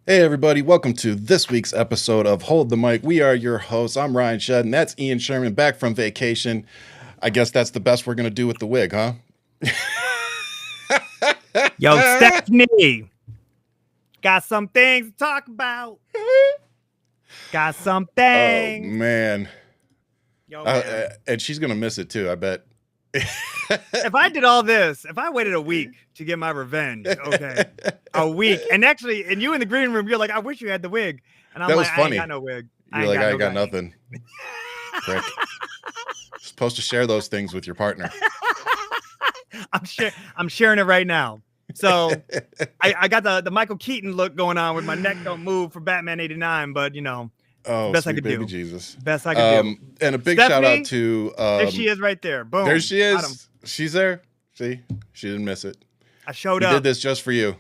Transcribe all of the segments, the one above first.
Hey, everybody, welcome to this week's episode of Hold the Mic. We are your hosts. I'm Ryan Shedd, and that's Ian Sherman back from vacation. I guess that's the best we're going to do with the wig, huh? Yo, Stephanie, got some things to talk about. Got some Oh, things. man. Yo, man. And she's going to miss it, too, I bet. If I did all this, if I waited a week to get my revenge, okay, a week, and you in the green room, you're like, I wish you had the wig, and I'm That like, was funny. I ain't got no wig. You're like, I ain't got nothing. Prick. Supposed to share those things with your partner. I'm sharing it right now. So I got the Michael Keaton look going on with my neck don't move for Batman '89, but you know. Oh, best I sweet could baby do. Jesus. Best I could do. And a big Stephanie, shout out to... there she is right there. Boom. There she Got him. is. She's there. See? She didn't miss it. I showed We up did this just for you.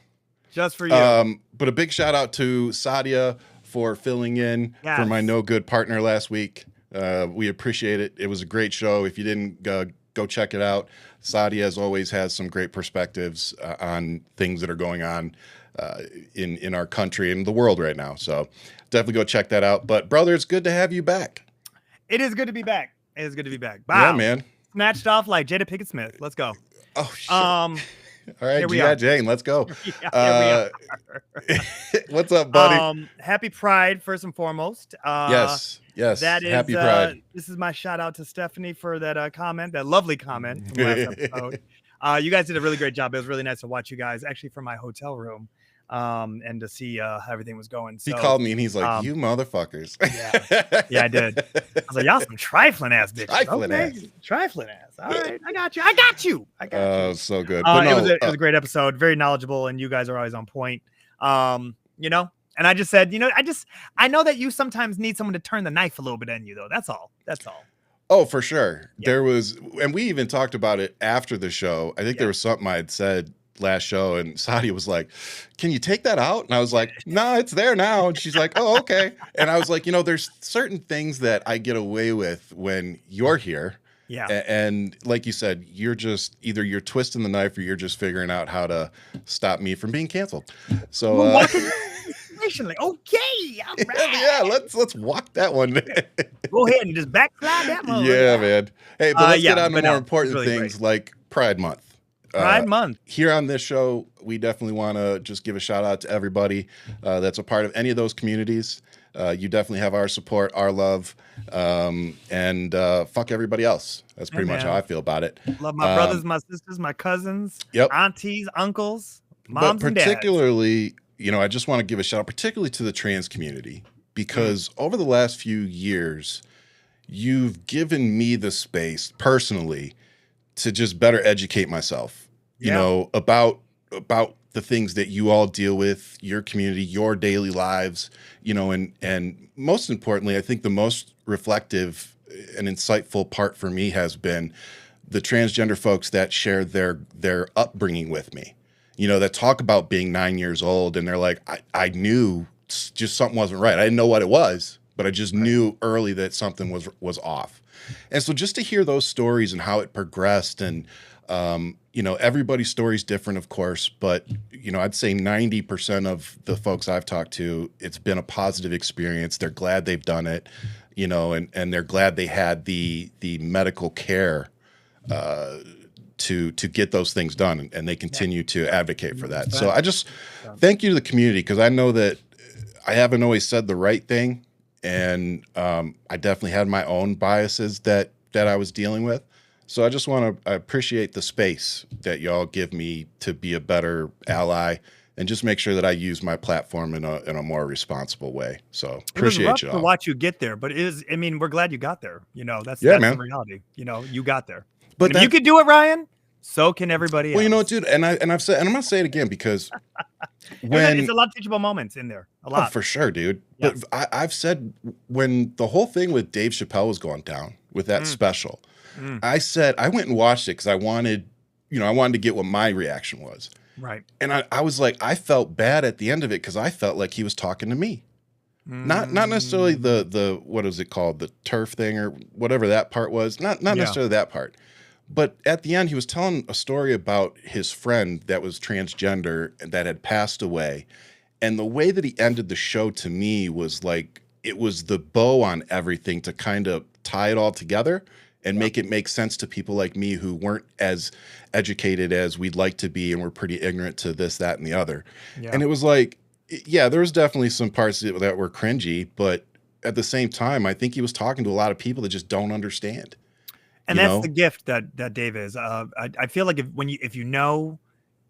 just for you. But a big shout out to Sadia for filling in for my Yes. no good partner last week. We appreciate it. It was a great show. If you didn't go check it out, Sadia as always has some great perspectives on things that are going on in our country and the world right now. So definitely go check that out. But brother, it's good to have you back. It is good to be back. It is good to be back. Wow. Yeah, man. Snatched off like Jada Pinkett Smith. Let's go. Oh shit. Um, All right, here we G.I. are. Jane, let's go. yeah, here we are. What's up, buddy? Happy Pride first and foremost. Yes. That is Happy Pride. This is my shout out to Stephanie for that comment, that lovely comment from last episode. You guys did a really great job. It was really nice to watch you guys actually from my hotel room, and to see how everything was going. So, He called me and he's like, "You motherfuckers." yeah, I did. I was like, y'all some trifling ass bitches. Trifling ass. Trifling ass. All right, I got you. Oh, so good. It was a great episode, very knowledgeable, and you guys are always on point. You know, and I just said, I know that you sometimes need someone to turn the knife a little bit in you, though. That's all. Oh, for sure. Yeah. There was, and we even talked about it after the show. I think there was something I had said last show, and Sadia was like, "Can you take that out?" And I was like, "No, it's there now." And she's like, "Oh, okay." And I was like, there's certain things that I get away with when you're here. Yeah. And like you said, you're just either you're twisting the knife or you're just figuring out how to stop me from being canceled. So Like, okay, all right. yeah, let's walk that one. Go ahead and just backslide that one. Yeah, man. Hey, but let's get on to but more no, important it's really things like Pride Month. Pride Month. Here on this show, we definitely want to just give a shout out to everybody that's a part of any of those communities. You definitely have our support, our love, and fuck everybody else. That's pretty much how I feel about it. Love my brothers, my sisters, my cousins, Yep. aunties, uncles, moms, But and dads. particularly, I just want to give a shout out, particularly to the trans community, because over the last few years, you've given me the space personally to just better educate myself, about the things that you all deal with, your community, your daily lives, and most importantly, I think the most reflective and insightful part for me has been the transgender folks that share their upbringing with me, that talk about being 9 years old, and they're like, I knew just something wasn't right. I didn't know what it was, but I just knew early that something was off. And so just to hear those stories and how it progressed, and everybody's story is different, of course, but I'd say 90% of the folks I've talked to, it's been a positive experience. They're glad they've done it, and they're glad they had the medical care to get those things done, and they continue to advocate for that. So I just thank you to the community, because I know that I haven't always said the right thing, and I definitely had my own biases that I was dealing with. So I just want to appreciate the space that y'all give me to be a better ally, and just make sure that I use my platform in a more responsible way. So appreciate it was you rough all. to watch you get there, but we're glad you got there. That's man. the reality. You got there. But And if you could do it, Ryan, so can everybody else. Well, you know what, dude, and I've said, and I'm gonna say it again, because it's a lot of teachable moments in there. A lot. for sure, dude. Yeah. But I've said, when the whole thing with Dave Chappelle was going down with that special, I said I went and watched it because I wanted to get what my reaction was. Right. And I was like, I felt bad at the end of it, because I felt like he was talking to me. Not necessarily the what is it called, the turf thing or whatever that part was. Not necessarily that part. But at the end, he was telling a story about his friend that was transgender and that had passed away. And the way that he ended the show to me was like it was the bow on everything to kind of tie it all together and make it make sense to people like me who weren't as educated as we'd like to be and were pretty ignorant to this, that, and the other. Yeah. And it was like, yeah, there was definitely some parts that were cringy, but at the same time, I think he was talking to a lot of people that just don't understand. And that's the gift that Dave is. I feel like if you know,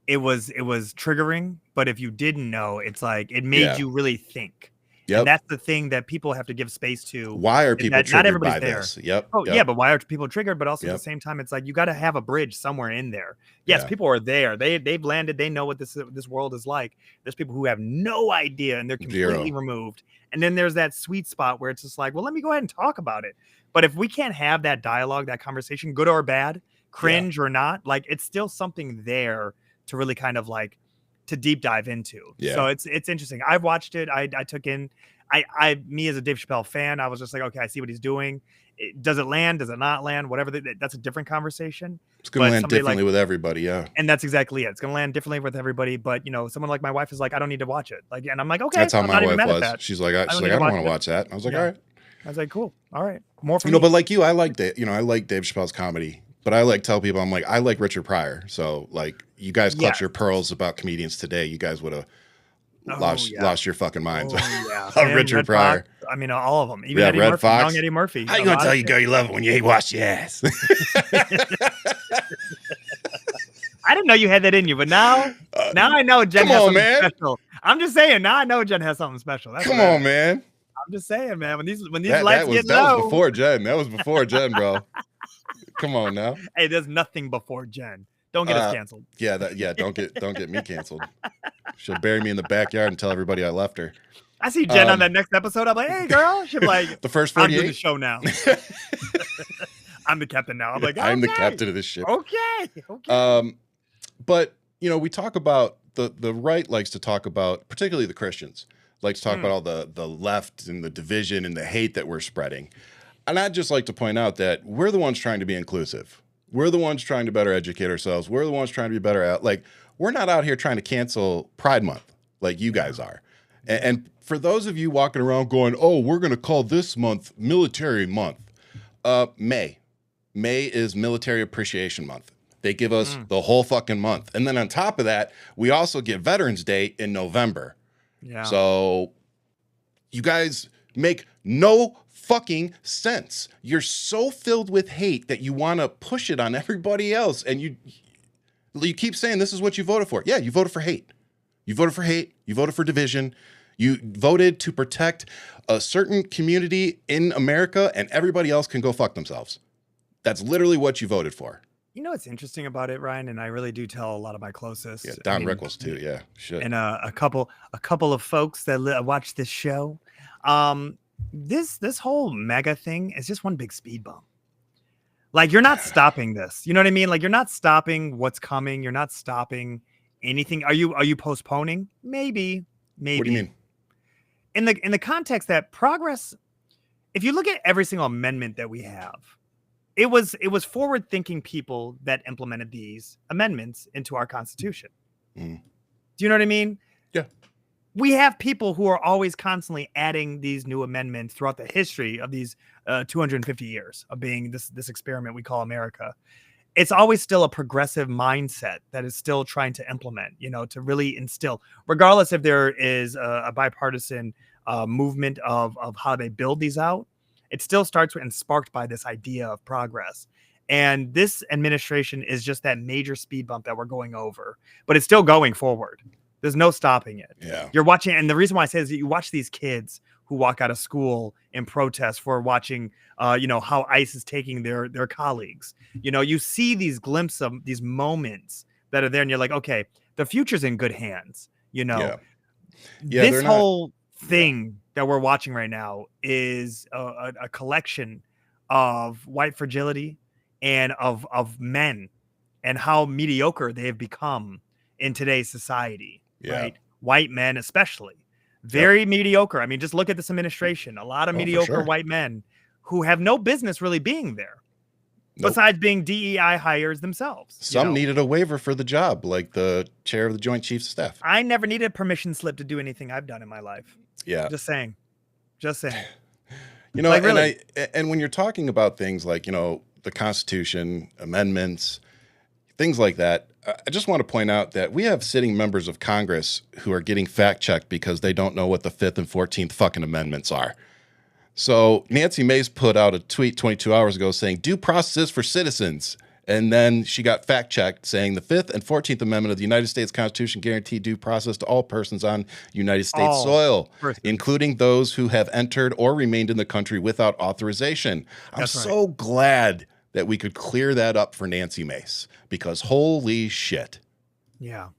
it was triggering, but if you didn't know, it's like it made you really think. Yep. And that's the thing that people have to give space to. Why are people triggered not everybody's by there. this? Yep. Oh, yeah, but why are people triggered? But also at the same time, it's like you got to have a bridge somewhere in there. Yes, people are there. They've landed. They know what this world is like. There's people who have no idea and they're completely removed. And then there's that sweet spot where it's just like, well, let me go ahead and talk about it. But if we can't have that dialogue, that conversation, good or bad, cringe or not, like it's still something there to really kind of like to deep dive into. Yeah. So it's interesting. I've watched it. I took in, me as a Dave Chappelle fan, I was just like, okay, I see what he's doing. Does it land? Does it not land? Whatever. That's a different conversation. It's going to land differently with everybody. Yeah. And that's exactly it. It's going to land differently with everybody. But you know, someone like my wife is like, I don't need to watch it. Like, and I'm like, okay. That's how my wife was. She's like, I don't want to watch that. I was like, all right. I was like, cool. All right. More for me. But like you, I like Dave Chappelle's comedy. But I like tell people, I'm like, I like Richard Pryor. So like you guys clutch your pearls about comedians today. You guys would have lost your fucking minds. Richard Pryor. Fox, I mean, all of them. Even Eddie Murphy, Fox. Young Eddie Murphy. How you gonna tell your girl you love it when you ain't washed your ass? I didn't know you had that in you, but now I know Jen has something special. I'm just saying, now I know Jen has something special. Come on, man. I'm just saying, man. When these lights get low. That was before Jen. That was before Jen, bro. Come on now. Hey, there's nothing before Jen. Don't get us canceled. Don't get me canceled. She'll bury me in the backyard and tell everybody I left her. I see Jen on that next episode. I'm like, hey girl. She'll be like, the first 48. I'm doing the show now. I'm the captain now. I'm like, I'm the captain of this ship. Okay. But you know, we talk about the right likes to talk about, particularly the Christians, likes to talk about all the left and the division and the hate that we're spreading. And I'd just like to point out that we're the ones trying to be inclusive. We're the ones trying to better educate ourselves. We're the ones trying to be better at, like, we're not out here trying to cancel Pride Month like you guys are. And for those of you walking around going, oh, we're going to call this month Military Month. May is Military Appreciation Month. They give us the whole fucking month. And then on top of that, we also get Veterans Day in November. Yeah. So you guys make no fucking sense. You're so filled with hate that you want to push it on everybody else. And you keep saying this is what you voted for. Yeah, you voted for hate. You voted for hate. You voted for division. You voted to protect a certain community in America, and everybody else can go fuck themselves. That's literally what you voted for. You know what's interesting about it, Ryan, and I really do tell a lot of my closest. Yeah, Don Rickles too. Yeah, should. And a couple of folks that watch this show. This whole mega thing is just one big speed bump. Like, you're not stopping this. You know what I mean? Like, you're not stopping what's coming. You're not stopping anything. Are you postponing? Maybe. What do you mean? In the context that progress, if you look at every single amendment that we have, it was forward-thinking people that implemented these amendments into our Constitution. Do you know what I mean? Yeah. We have people who are always constantly adding these new amendments throughout the history of these 250 years of being this experiment we call America. It's always still a progressive mindset that is still trying to implement, to really instill, regardless if there is a bipartisan movement of how they build these out. It still starts and sparked by this idea of progress. And this administration is just that major speed bump that we're going over, but it's still going forward. There's no stopping it. Yeah. You're watching. And the reason why I say is that you watch these kids who walk out of school in protest for watching, how ICE is taking their colleagues. You see these glimpses of these moments that are there, and you're like, okay, the future's in good hands. This whole thing that we're watching right now is a collection of white fragility and of men and how mediocre they have become in today's society. Right? White men, especially. Very mediocre. I mean, just look at this administration. A lot of mediocre white men who have no business really being there. Nope. Besides being DEI hires themselves. Some needed a waiver for the job, like the chair of the Joint Chiefs of Staff. I never needed a permission slip to do anything I've done in my life. Yeah. Just saying. You know, like, really. And when you're talking about things like, you know, the Constitution, amendments, things like that, I just want to point out that we have sitting members of Congress who are getting fact-checked because they don't know what the 5th and 14th fucking amendments are. So Nancy Mace put out a tweet 22 hours ago saying due process for citizens. And then she got fact-checked saying the 5th and 14th Amendment of the United States Constitution guarantee due process to all persons on United States soil, including those who have entered or remained in the country without authorization. I'm so glad that we could clear that up for Nancy Mace because holy shit. Yeah.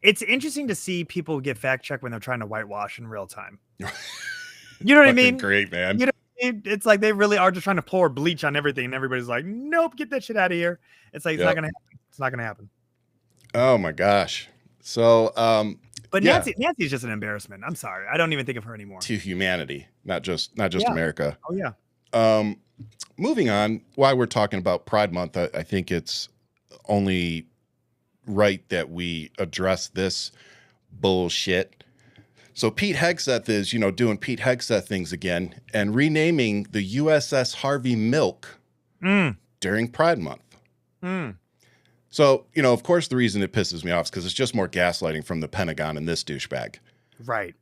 It's interesting to see people get fact-checked when they're trying to whitewash in real time. You know what I mean? Great, man. You know, it's like they really are just trying to pour bleach on everything, and everybody's like, "Nope, get that shit out of here." It's like it's not gonna happen. It's not gonna happen. Oh my gosh. So, but Nancy's just an embarrassment. I'm sorry, I don't even think of her anymore. To humanity, not just America. Oh yeah. Moving on. While we're talking about Pride Month, I think it's only right that we address this bullshit. So Pete Hegseth is, you know, doing Pete Hegseth things again and renaming the USS Harvey Milk during Pride Month. So, you know, of course, the reason it pisses me off is because it's just more gaslighting from the Pentagon and this douchebag. Right.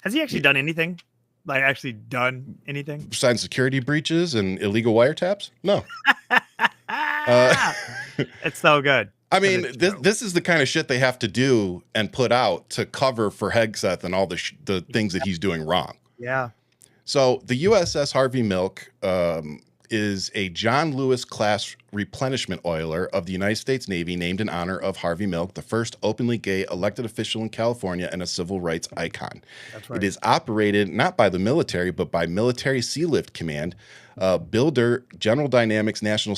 Has he actually done anything? Like, actually done anything? Besides security breaches and illegal wiretaps? No. It's so good. I mean, this is the kind of shit they have to do and put out to cover for Hegseth and all the things that he's doing wrong. Yeah. So the USS Harvey Milk is a John Lewis class replenishment oiler of the United States Navy named in honor of Harvey Milk, the first openly gay elected official in California and a civil rights icon. That's right. It is operated not by the military, but by Military Sealift Command, builder General Dynamics National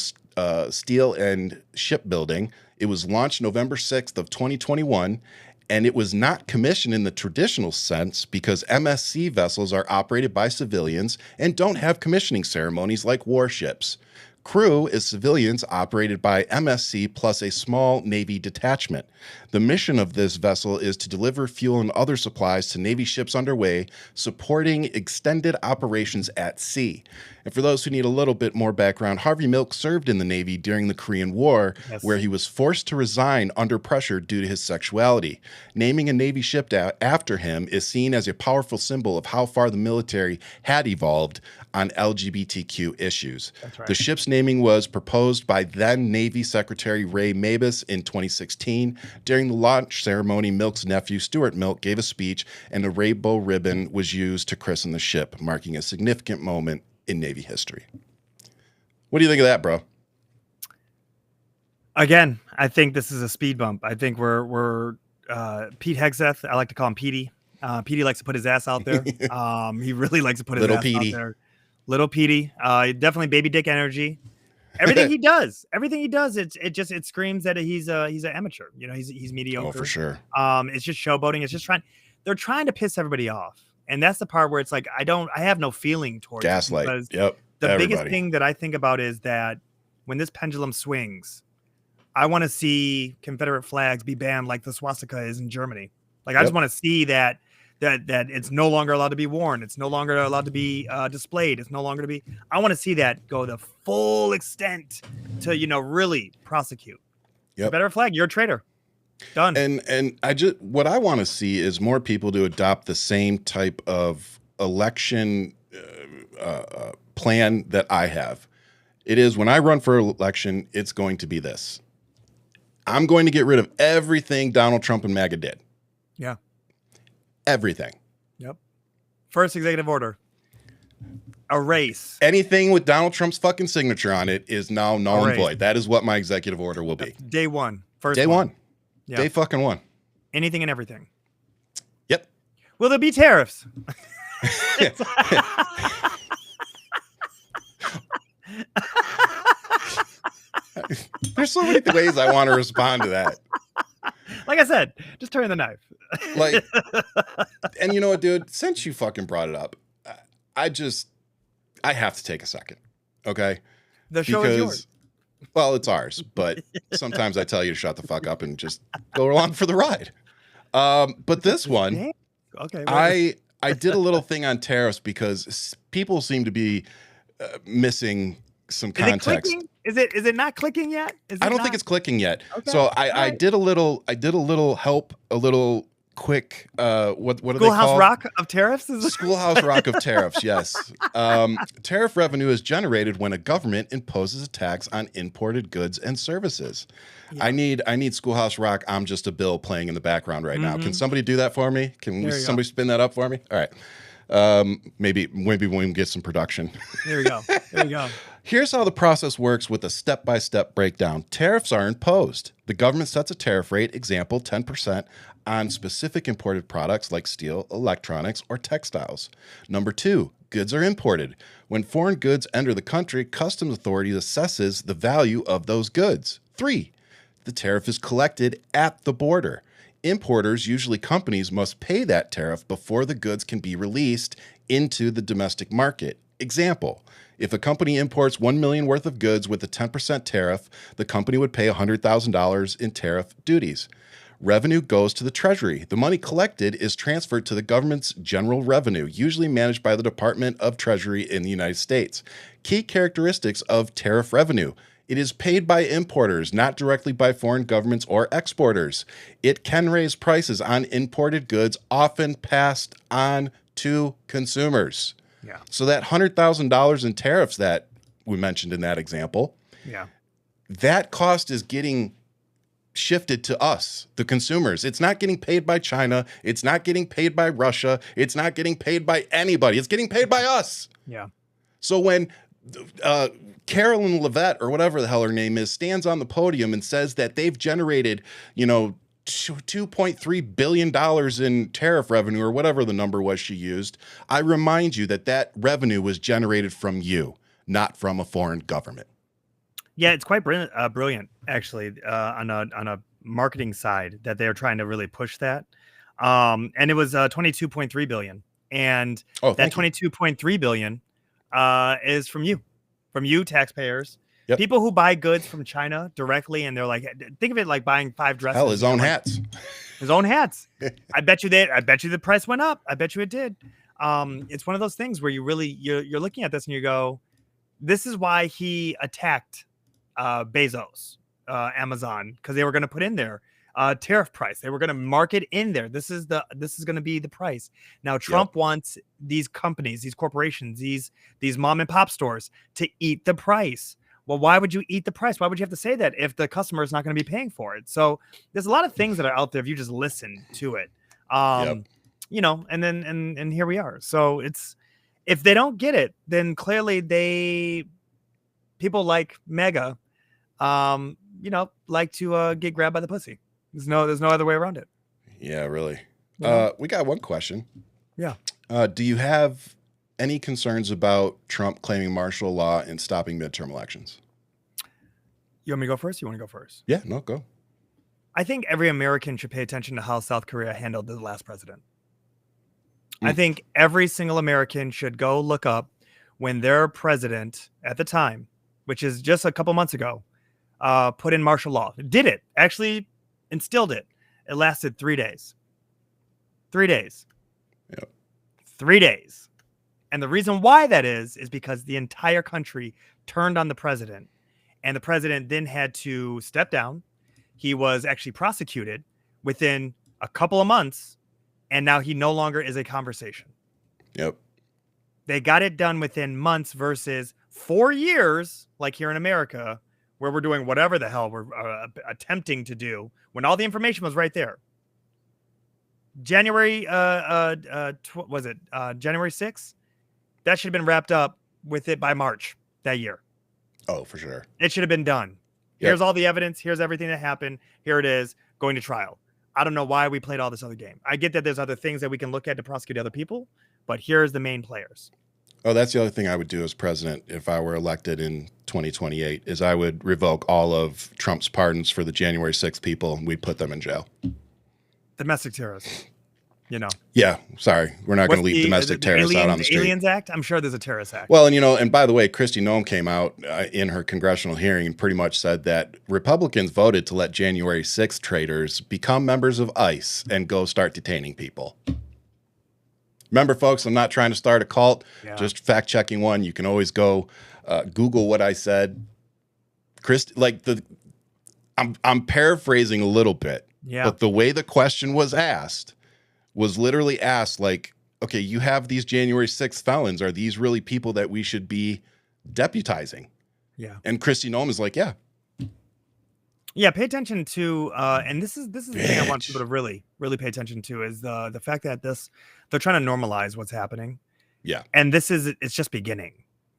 Steel and Shipbuilding. It was launched November 6th of 2021, and it was not commissioned in the traditional sense because MSC vessels are operated by civilians and don't have commissioning ceremonies like warships. Crew is civilians operated by MSC plus a small Navy detachment. The mission of this vessel is to deliver fuel and other supplies to Navy ships underway, supporting extended operations at sea. And for those who need a little bit more background, Harvey Milk served in the Navy during the Korean War, where he was forced to resign under pressure due to his sexuality. Naming a Navy ship after him is seen as a powerful symbol of how far the military had evolved on LGBTQ issues. That's right. The ship's naming was proposed by then Navy Secretary Ray Mabus in 2016. During the launch ceremony, Milk's nephew, Stuart Milk, gave a speech, and a rainbow ribbon was used to christen the ship, marking a significant moment in Navy history. What do you think of that, bro? Again, I think this is a speed bump. I think we're Pete Hegseth. I like to call him Petey. Petey likes to put his ass out there. He really likes to put his ass out there. Little Petey. Definitely baby dick energy. Everything he does, it screams that he's an amateur. You know, he's mediocre. Oh, for sure. It's just showboating. It's just they're trying to piss everybody off. And that's the part where it's like, I have no feeling towards gaslight. The biggest thing that I think about is that when this pendulum swings, I want to see Confederate flags be banned like the swastika is in Germany. Like, I just want to see that it's no longer allowed to be worn. It's no longer allowed to be displayed. It's no longer to be. I want to see that go the full extent to, you know, really prosecute. Confederate flag, you're a traitor. Done. And what I want to see is more people to adopt the same type of election plan that I have. It is when I run for election, it's going to be this. I'm going to get rid of everything Donald Trump and MAGA did. Yeah. Everything. Yep. First executive order. Erase. Anything with Donald Trump's fucking signature on it is now null and void. That is what my executive order will be. Day one. First day one. Yep. Day fucking one. Anything and everything. Yep. Will there be tariffs? There's so many ways I want to respond to that. Like I said, just turn the knife. Like, and you know what, dude? Since you fucking brought it up, I have to take a second. Okay. The show is yours. Well, it's ours, but sometimes I tell you to shut the fuck up and just go along for the ride. But this one, okay, I did a little thing on tariffs because people seem to be missing some context. Is it not clicking yet? I don't think it's clicking yet. Okay. So I did a little quick what are they called? Schoolhouse Rock of tariffs? Schoolhouse Rock of tariffs, yes. Tariff revenue is generated when a government imposes a tax on imported goods and services. Yeah. I need Schoolhouse Rock, I'm Just a Bill playing in the background right now. Can somebody do that for me? Can somebody spin that up for me? All right. Maybe when we get some production. There we go. There we go. Here's how the process works with a step-by-step breakdown. Tariffs are imposed. The government sets a tariff rate, example 10%, on specific imported products like steel, electronics, or textiles. Number 2, goods are imported. When foreign goods enter the country, customs authority assesses the value of those goods. 3, the tariff is collected at the border. Importers, usually companies, must pay that tariff before the goods can be released into the domestic market. Example, if a company imports $1 million worth of goods with a 10% tariff, the company would pay $100,000 in tariff duties. Revenue goes to the Treasury. The money collected is transferred to the government's general revenue, usually managed by the Department of Treasury in the United States. Key characteristics of tariff revenue. It is paid by importers, not directly by foreign governments or exporters. It can raise prices on imported goods, often passed on to consumers. Yeah. So that $100,000 in tariffs that we mentioned in that example, that cost is getting shifted to us, the consumers. It's not getting paid by China. It's not getting paid by Russia. It's not getting paid by anybody. It's getting paid by us. Yeah. So when Carolyn Levitt, or whatever the hell her name is, stands on the podium and says that they've generated, $2.3 billion in tariff revenue, or whatever the number was she used, I remind you that revenue was generated from you, not from a foreign government. Yeah, it's quite brilliant, actually, on a marketing side, that they're trying to really push that. And it was 22.3 billion, and that 22.3 billion is from you taxpayers. Yep. People who buy goods from China directly, and they're like, think of it like buying 5 dresses. Hell, his own hats. His own hats. I bet you the price went up. I bet you it did. It's one of those things where you're looking at this and you go, this is why he attacked Bezos, Amazon, because they were going to put in their tariff price. They were going to mark it in there. This is going to be the price. Now Trump wants these companies, these corporations, these mom and pop stores to eat the price. Well, why would you eat the price? Why would you have to say that if the customer is not going to be paying for it? So there's a lot of things that are out there if you just listen to it. And here we are. So if they don't get it, then clearly people like Mega, like to get grabbed by the pussy. There's no other way around it. Yeah, really. We got one question. Yeah. Do you have any concerns about Trump claiming martial law and stopping midterm elections? You want me to go first? You want to go first? Yeah, no, go. I think every American should pay attention to how South Korea handled the last president. I think every single American should go look up when their president at the time, which is just a couple months ago, put in martial law. Did it. Actually instilled it. It lasted 3 days. 3 days. Yep. 3 days. And the reason why that is because the entire country turned on the president, and the president then had to step down. He was actually prosecuted within a couple of months, and now he no longer is a conversation. Yep. They got it done within months versus 4 years, like here in America, where we're doing whatever the hell we're attempting to do when all the information was right there. January, January 6th? That should have been wrapped up with it by March that year. Oh, for sure. It should have been done. Yep. Here's all the evidence. Here's everything that happened. Here it is, going to trial. I don't know why we played all this other game. I get that there's other things that we can look at to prosecute other people, but here's the main players. Oh, that's the other thing I would do as president if I were elected in 2028 is I would revoke all of Trump's pardons for the January 6th people, and we'd put them in jail. Domestic terrorists. Yeah, sorry, we're not going to leave domestic terrorists out on the street. Aliens Act? I'm sure there's a terrorist act. Well, and and by the way, Kristi Noem came out in her congressional hearing and pretty much said that Republicans voted to let January 6th traitors become members of ICE and go start detaining people. Remember, folks, I'm not trying to start a cult, just fact checking one. You can always go Google what I said. I'm paraphrasing a little bit, but the way the question was asked was literally asked like, okay, you have these January 6th felons. Are these really people that we should be deputizing? Yeah. And Kristi Noem is like, yeah. Yeah, pay attention to, and this is the thing I want people to really, really pay attention to is the fact that they're trying to normalize what's happening. Yeah. And it's just beginning,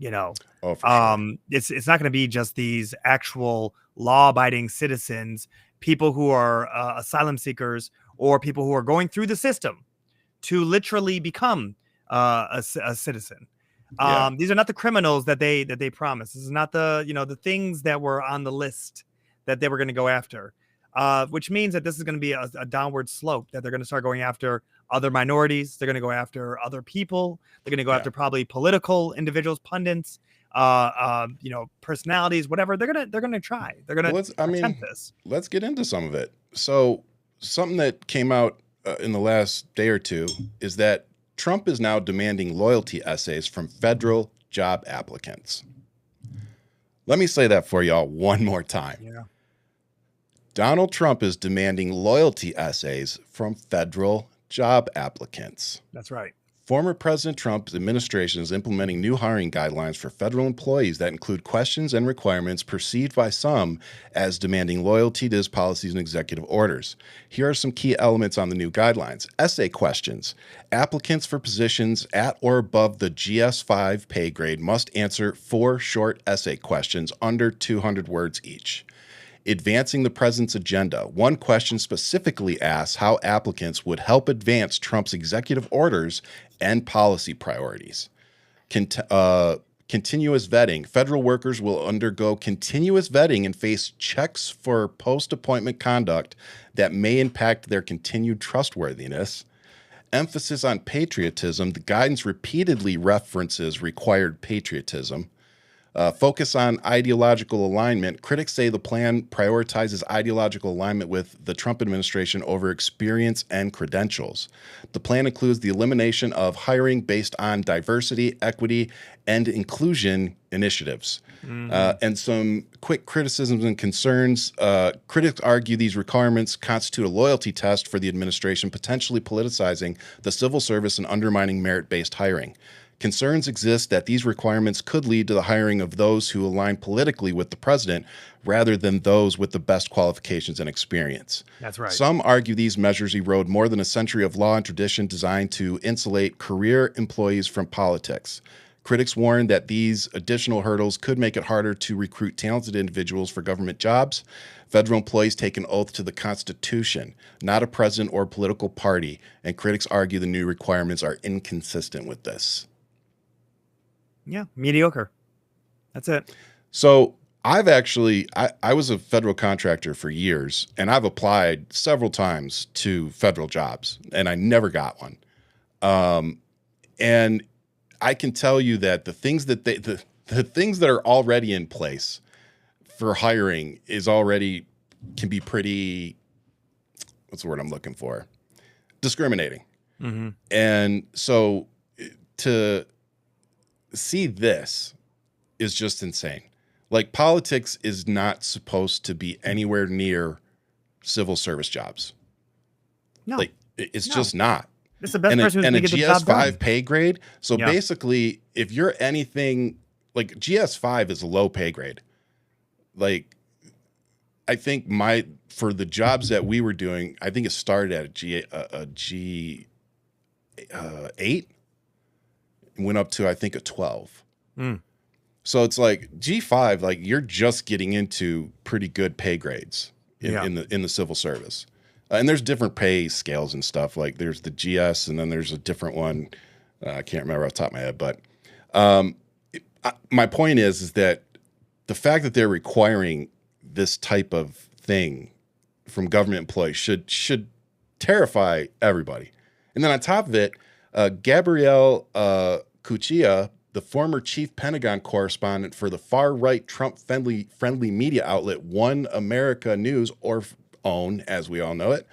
Oh, for sure. It's not going to be just these actual law-abiding citizens, people who are asylum seekers, or people who are going through the system to literally become a citizen. These are not the criminals that they promised. This is not the things that were on the list that they were going to go after, which means that this is going to be a downward slope, that they're going to start going after other minorities. They're going to go after other people. They're going to go after probably political individuals, pundits, personalities, whatever. They're going to try. They're going to attempt this. Let's get into some of it. So something that came out in the last day or two is that Trump is now demanding loyalty essays from federal job applicants. Let me say that for y'all one more time. Yeah. Donald Trump is demanding loyalty essays from federal job applicants. That's right. Former President Trump's administration is implementing new hiring guidelines for federal employees that include questions and requirements perceived by some as demanding loyalty to his policies and executive orders. Here are some key elements on the new guidelines. Essay questions. Applicants for positions at or above the GS5 pay grade must answer 4 short essay questions under 200 words each. Advancing the president's agenda. One question specifically asks how applicants would help advance Trump's executive orders and policy priorities. Continuous vetting. Federal workers will undergo continuous vetting and face checks for post-appointment conduct that may impact their continued trustworthiness. Emphasis on patriotism. The guidance repeatedly references required patriotism. Focus on ideological alignment. Critics say the plan prioritizes ideological alignment with the Trump administration over experience and credentials. The plan includes the elimination of hiring based on diversity, equity, and inclusion initiatives. And some quick criticisms and concerns. Critics argue these requirements constitute a loyalty test for the administration, potentially politicizing the civil service and undermining merit-based hiring. Concerns exist that these requirements could lead to the hiring of those who align politically with the president rather than those with the best qualifications and experience. That's right. Some argue these measures erode more than a century of law and tradition designed to insulate career employees from politics. Critics warn that these additional hurdles could make it harder to recruit talented individuals for government jobs. Federal employees take an oath to the Constitution, not a president or political party, and critics argue the new requirements are inconsistent with this. Yeah, mediocre. That's it. So I've actually, I was a federal contractor for years, and I've applied several times to federal jobs, and I never got one. And I can tell you that the things that the things that are already in place for hiring can be pretty, what's the word I'm looking for? Discriminating. Mm-hmm. And so to see this is just insane. Like, politics is not supposed to be anywhere near civil service jobs. No, like it's just not. It's the best person who's going to get the job done. GS5 pay grade. So basically, if you're anything like GS5 is a low pay grade. Like, I think for the jobs that we were doing, I think it started at a G8. Went up to, I think, a 12. So it's like G5, like you're just getting into pretty good pay grades in the civil service. And there's different pay scales and stuff. Like there's the GS and then there's a different one. I can't remember off the top of my head, but my point is that the fact that they're requiring this type of thing from government employees should terrify everybody. And then on top of it, Gabrielle Cuccia, the former chief Pentagon correspondent for the far-right Trump-friendly media outlet One America News, or OWN, as we all know it,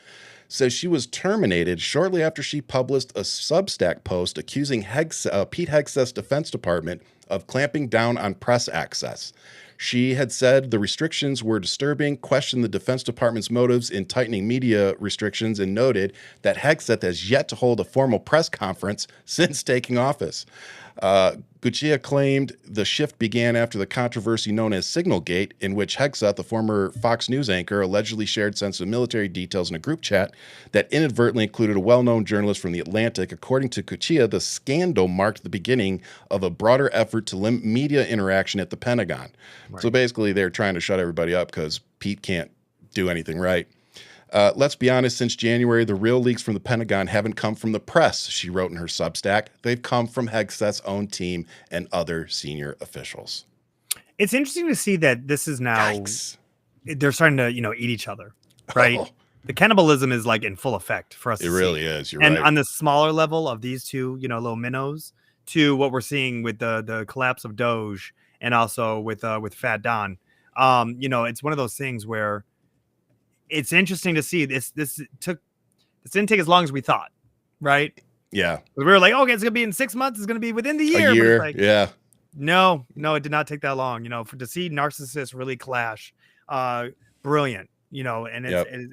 says she was terminated shortly after she published a Substack post accusing Pete Hegseth's Defense Department of clamping down on press access. She had said the restrictions were disturbing, questioned the Defense Department's motives in tightening media restrictions, and noted that Hegseth has yet to hold a formal press conference since taking office. Cuccia claimed the shift began after the controversy known as Signalgate, in which Hegseth, the former Fox News anchor, allegedly shared sensitive military details in a group chat that inadvertently included a well-known journalist from The Atlantic. According to Cuccia, the scandal marked the beginning of a broader effort to limit media interaction at the Pentagon. Right. So basically, they're trying to shut everybody up because Pete can't do anything right. Let's be honest, since January, the real leaks from the Pentagon haven't come from the press, she wrote in her Substack. They've come from Hegseth's own team and other senior officials. It's interesting to see that this is now, they're starting to, eat each other, right? Oh. The cannibalism is like in full effect for us. It really is. You're right. And on the smaller level of these two, little minnows, to what we're seeing with the collapse of Doge and also with Fat Don. It's one of those things where it's interesting to see this didn't take as long as we thought, right? Yeah. We were like, okay, it's gonna be in 6 months, it's gonna be within the year. A year, like, yeah. No, it did not take that long. To see narcissists really clash, brilliant. And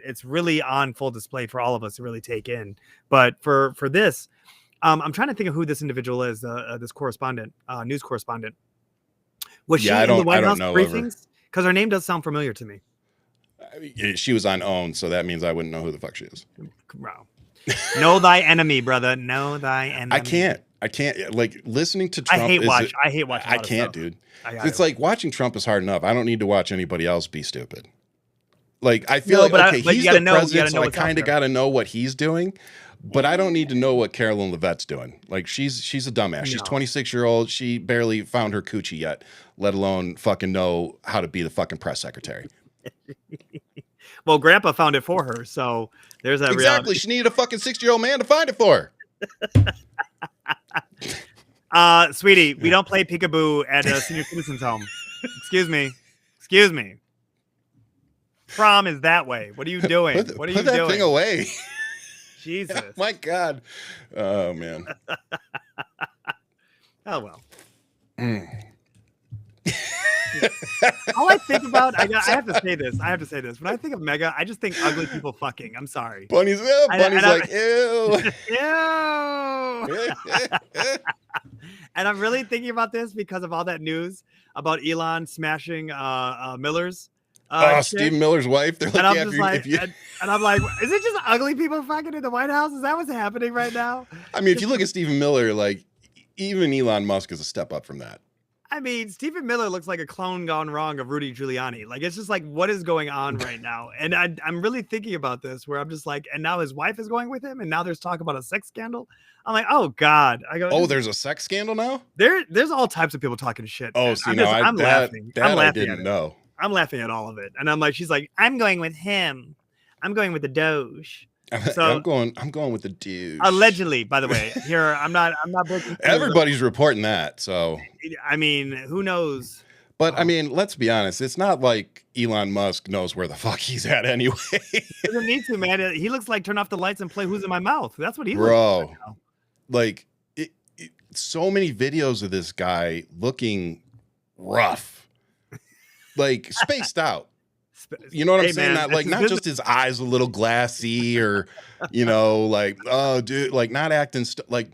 it's really on full display for all of us to really take in. But for this, I'm trying to think of who this individual is, this correspondent, news correspondent. Was she in the White House briefings? Because her name does sound familiar to me. She was on OWN, so that means I wouldn't know who the fuck she is. Wow. Know thy enemy, brother. Know thy enemy. I can't. Like, listening to Trump. I hate watching. I can't, dude. It's like watching Trump is hard enough. I don't need to watch anybody else be stupid. Like, I feel he's the president, so I kind of got to know what he's doing. But I don't need to know what Carolyn Levett's doing. Like, she's a dumbass. No. She's 26-year-old. She barely found her coochie yet, let alone fucking know how to be the fucking press secretary. Well, Grandpa found it for her, so there's that. Exactly. Reality. She needed a fucking 60-year-old man to find it for her. Sweetie, we don't play peekaboo at a senior citizens home. Excuse me. Prom is that way. What are you doing? What are you doing? Put that thing away. Jesus. My God. Oh, man. Oh, well. All I think about, I have to say this. When I think of Mega, I just think ugly people fucking. I'm sorry. Bunny's like, ew. Ew. And I'm really thinking about this because of all that news about Elon smashing Miller's. Steve Miller's wife. They're like, and I'm like, is it just ugly people fucking in the White House? Is that what's happening right now? I mean, if you look at Stephen Miller, like, even Elon Musk is a step up from that. I mean, Stephen Miller looks like a clone gone wrong of Rudy Giuliani. Like, it's just like, what is going on right now? And I'm really thinking about this, where I'm just like, and now his wife is going with him, and now there's talk about a sex scandal. I'm like, oh God. There's a sex scandal now? There's all types of people talking shit. Oh, see, I'm laughing. I didn't know. I'm laughing at all of it. And I'm like, she's like, I'm going with him. I'm going with the Doge. So I'm going with the Doge. Allegedly, by the way. Here, I'm not breaking. Everybody's reporting that. So I mean, who knows? But I mean, let's be honest. It's not like Elon Musk knows where the fuck he's at anyway. Doesn't need to, man. He looks like turn off the lights and play Who's in My Mouth. That's what he looks like. Right now. Like so many videos of this guy looking rough, like spaced out. You know what I'm saying? Man, not just his eyes a little glassy or, like, oh, dude, like not acting.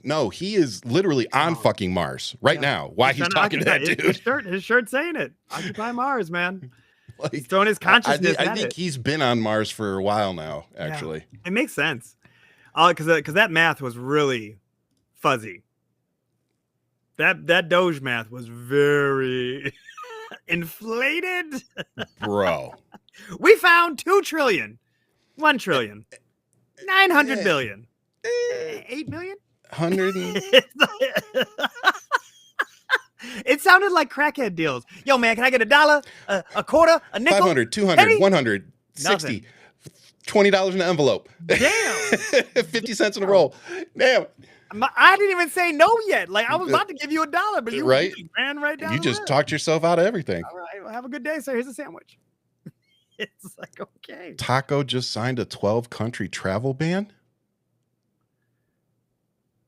No, he is literally on fucking Mars right now. Why he's talking to that dude? His shirt saying it. Occupy Mars, man. Like, he's throwing his consciousness I think he's been on Mars for a while now, actually. Yeah, it makes sense. Because that math was really fuzzy. That Doge math was very inflated. Bro. We found 2 trillion, 1 trillion, 900 billion, 8 million, 100. It sounded like crackhead deals. Yo, man, can I get $1, a quarter, a nickel? 500, 200, penny? 100, 60, $20 in an envelope. Damn. 50 cents in a roll. Damn. I didn't even say no yet. Like I was about to give you $1, but you ran right down. You just talked yourself out of everything. All right, well, have a good day, sir. Here's a sandwich. It's like, okay. Taco just signed a 12-country travel ban.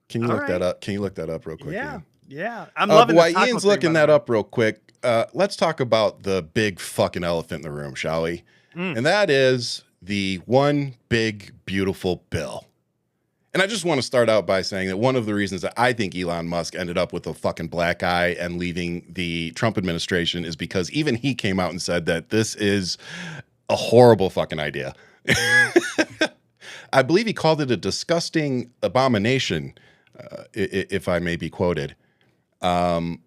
Can you look that up? Can you look that up real quick? Yeah. I'm loving. While Ian's looking that up real quick, let's talk about the big fucking elephant in the room, shall we? And that is the one big beautiful bill. And I just want to start out by saying that one of the reasons that I think Elon Musk ended up with a fucking black eye and leaving the Trump administration is because even he came out and said that this is a horrible fucking idea. I believe he called it a disgusting abomination, if I may be quoted. The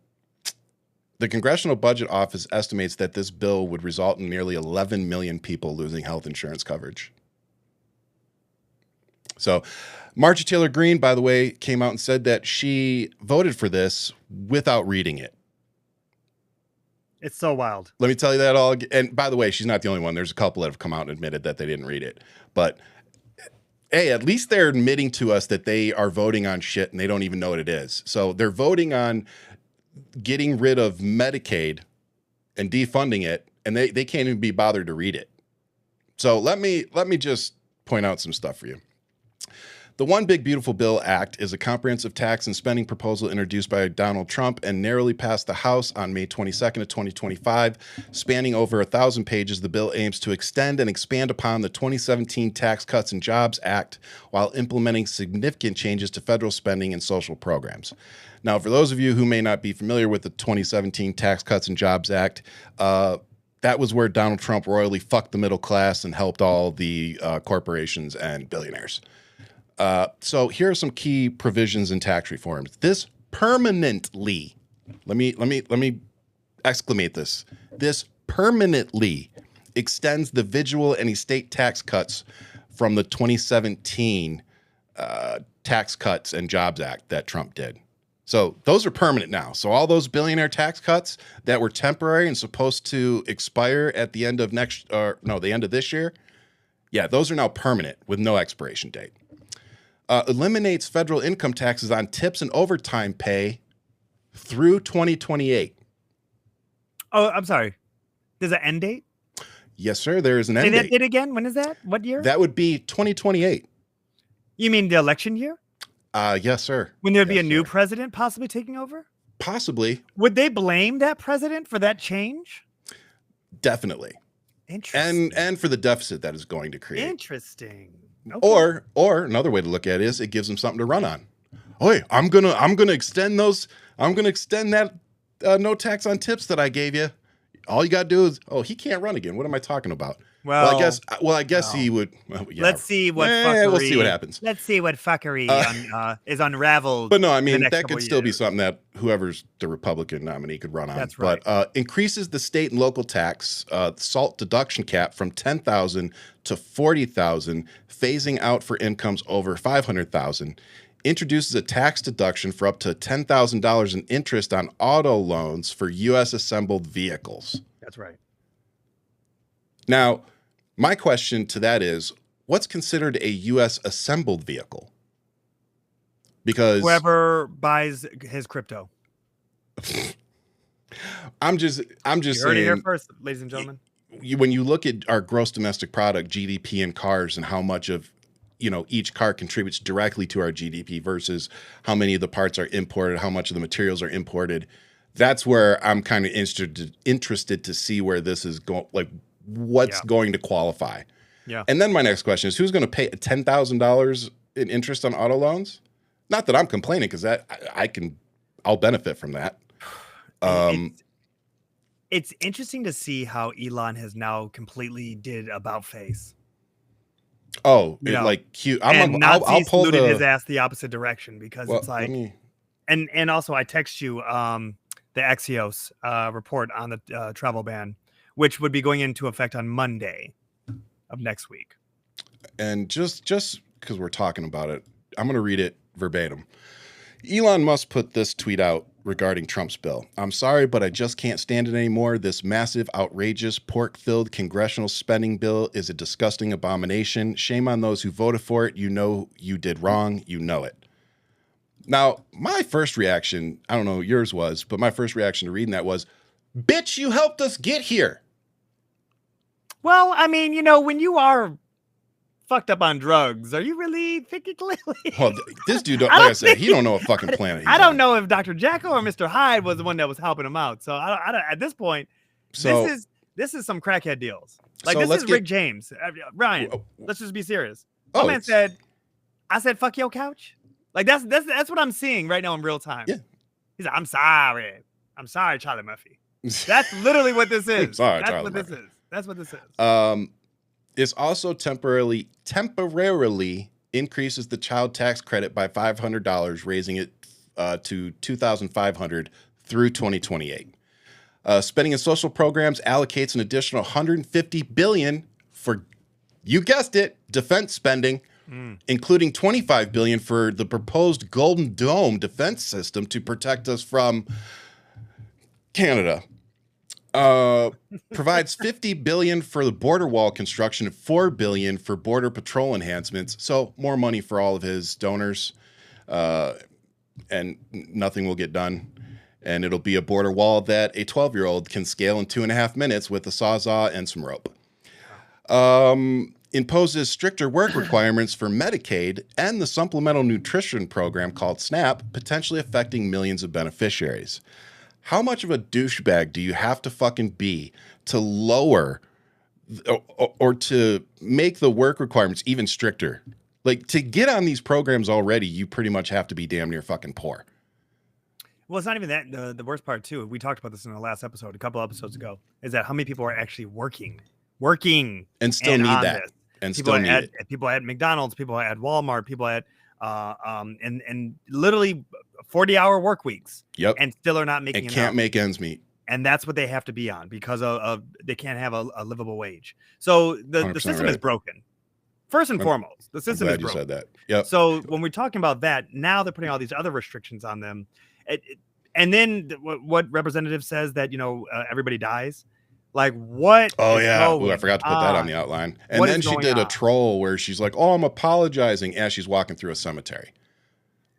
Congressional Budget Office estimates that this bill would result in nearly 11 million people losing health insurance coverage. So Marjorie Taylor Greene, by the way, came out and said that she voted for this without reading it. It's so wild. Let me tell you that all. And by the way, she's not the only one. There's a couple that have come out and admitted that they didn't read it. But hey, at least they're admitting to us that they are voting on shit and they don't even know what it is. So they're voting on getting rid of Medicaid and defunding it, and they can't even be bothered to read it. So let me just point out some stuff for you. The One Big Beautiful Bill Act is a comprehensive tax and spending proposal introduced by Donald Trump and narrowly passed the House on May 22nd of 2025. Spanning over 1,000 pages, the bill aims to extend and expand upon the 2017 Tax Cuts and Jobs Act while implementing significant changes to federal spending and social programs. Now, for those of you who may not be familiar with the 2017 Tax Cuts and Jobs Act, that was where Donald Trump royally fucked the middle class and helped all the corporations and billionaires. So here are some key provisions in tax reforms. This permanently, let me exclamate this. This permanently extends the visual and estate tax cuts from the 2017 Tax Cuts and Jobs Act that Trump did. So those are permanent now. So all those billionaire tax cuts that were temporary and supposed to expire at the end of the end of this year, yeah, those are now permanent with no expiration date. Eliminates federal income taxes on tips and overtime pay through 2028. Oh, I'm sorry. There's an end date? Yes, sir. There is an end date. Say that date again. When is that? What year? That would be 2028. You mean the election year? Yes, sir. When there'd be a new president possibly taking over? Possibly. Would they blame that president for that change? Definitely. Interesting. And for the deficit that is going to create. Interesting. Okay. Or another way to look at it is it gives them something to run on. Oh, hey, I'm gonna extend those. I'm gonna extend that no tax on tips that I gave you. All you gotta do is, he can't run again. What am I talking about? Well, I guess he would. Well, yeah. Let's see what fuckery. We'll see what happens. Let's see what fuckery is unraveled. But no, I mean that could still be something that whoever's the Republican nominee could run on. That's right. But increases the state and local tax SALT deduction cap from $10,000 to $40,000, phasing out for incomes over $500,000. Introduces a tax deduction for up to $10,000 in interest on auto loans for U.S. assembled vehicles. That's right. Now, my question to that is, what's considered a U.S. assembled vehicle? Because whoever buys his crypto. I'm just you heard saying. It here first, ladies and gentlemen. When you look at our gross domestic product, GDP, in cars, and how much of each car contributes directly to our GDP versus how many of the parts are imported, how much of the materials are imported, that's where I'm kind of interested to see where this is going. Like, what's going to qualify? Yeah. And then my next question is, who's going to pay $10,000 in interest on auto loans? Not that I'm complaining, because I'll benefit from that. It's interesting to see how Elon has now completely did about face. Oh, I'll pull his ass the opposite direction, because it's like, and also I text you the Axios report on the travel ban, which would be going into effect on Monday of next week. And just because we're talking about it, I'm going to read it verbatim. Elon Musk put this tweet out regarding Trump's bill. I'm sorry, but I just can't stand it anymore. This massive, outrageous, pork-filled congressional spending bill is a disgusting abomination. Shame on those who voted for it. You know you did wrong. You know it. Now, my first reaction, I don't know what yours was, but my first reaction to reading that was, bitch, you helped us get here. Well, I mean, you know, when you are fucked up on drugs, are you really thinking clearly? Well, this dude, like I said, he don't know what fucking planet he's I don't on. know if Dr. Jekyll or Mr. Hyde was the one that was helping him out. So I don't at this point, this is some crackhead deals. Like, this is Rick James. Ryan, let's just be serious. My man said, I said, fuck your couch. Like, that's what I'm seeing right now in real time. Yeah. He's like, I'm sorry, Charlie Murphy. That's literally what this is. That's what this is. It's also temporarily increases the child tax credit by $500, raising it to $2,500 through 2028. Spending in social programs allocates an additional $150 billion for, you guessed it, defense spending, including $25 billion for the proposed Golden Dome defense system to protect us from Canada. Provides $50 billion for the border wall construction and $4 billion for border patrol enhancements. So more money for all of his donors, and nothing will get done. And it'll be a border wall that a 12-year-old can scale in 2.5 minutes with a sawzall and some rope. Imposes stricter work requirements for Medicaid and the supplemental nutrition program called SNAP, potentially affecting millions of beneficiaries. How much of a douchebag do you have to fucking be to lower or to make the work requirements even stricter? Like, to get on these programs already, you pretty much have to be damn near fucking poor. Well, it's not even that. The worst part, too, we talked about this in the last episode, a couple episodes ago, is that how many people are actually working and still need that. This. And people still need it. People at McDonald's, people at Walmart, people at and literally 40-hour work weeks. Yep. And still are not making enough. Can't make ends meet. And that's what they have to be on because of they can't have a livable wage. So the system is broken. First and foremost, the system is broken. You said that. Yep. So when we're talking about that, now they're putting all these other restrictions on them. And then what representative says that, you know, everybody dies. Like, what? Oh, yeah. Ooh, I forgot to put that on the outline. And then she did a troll where she's like, oh, I'm apologizing as she's walking through a cemetery.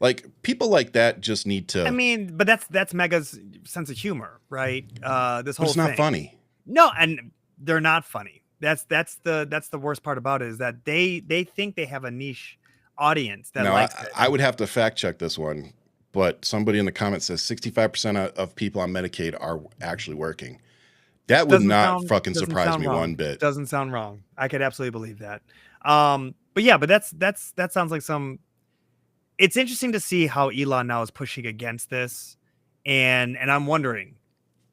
Like, people like that just need to. I mean, but that's Mega's sense of humor, right? This whole thing. It's not funny. No, and they're not funny. That's the worst part about it is that they think they have a niche audience that likes it. I would have to fact check this one, but somebody in the comments says 65% of people on Medicaid are actually working. That would not fucking surprise me one bit. Doesn't sound wrong. I could absolutely believe that. But yeah, but that sounds like some. It's interesting to see how Elon now is pushing against this, and I'm wondering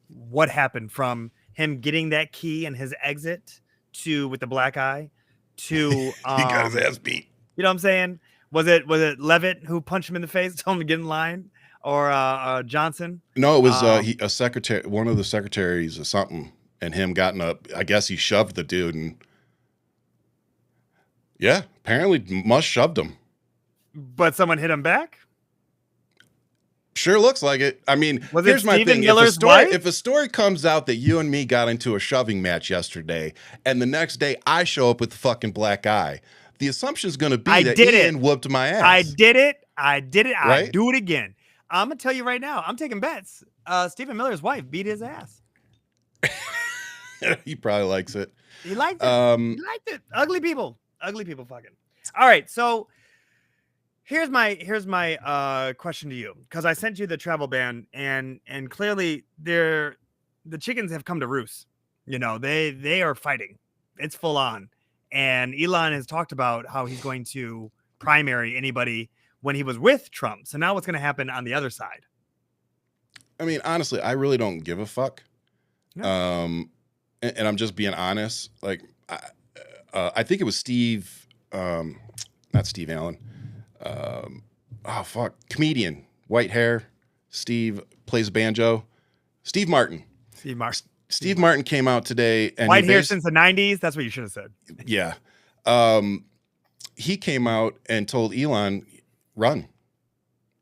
what happened from him getting that key and his exit to with the black eye to he got his ass beat. You know what I'm saying? Was it Levitt who punched him in the face, told him to get in line? Or Johnson? No, it was a secretary, one of the secretaries or something, and him gotten up. I guess he shoved the dude, and yeah, apparently Musk shoved him. But someone hit him back? Sure looks like it. I mean, here's my thing. If a story comes out that you and me got into a shoving match yesterday, and the next day I show up with the fucking black eye, the assumption is going to be that Ian whooped my ass. I did it. Right? I do it again. I'm gonna tell you right now. I'm taking bets. Stephen Miller's wife beat his ass. He probably likes it. He liked it. He liked it. Ugly people fucking. All right. So here's my question to you, because I sent you the travel ban, and clearly the chickens have come to roost. You know, they are fighting. It's full on. And Elon has talked about how he's going to primary anybody when he was with Trump. So now what's going to happen on the other side? I mean, honestly, I really don't give a fuck. No. And I'm just being honest. Like, I think it was Steve, not Steve Allen. Comedian, white hair. Steve plays banjo. Steve Martin. Steve Martin came out today. And white hair since the 90s? That's what you should have said. Yeah. He came out and told Elon, run.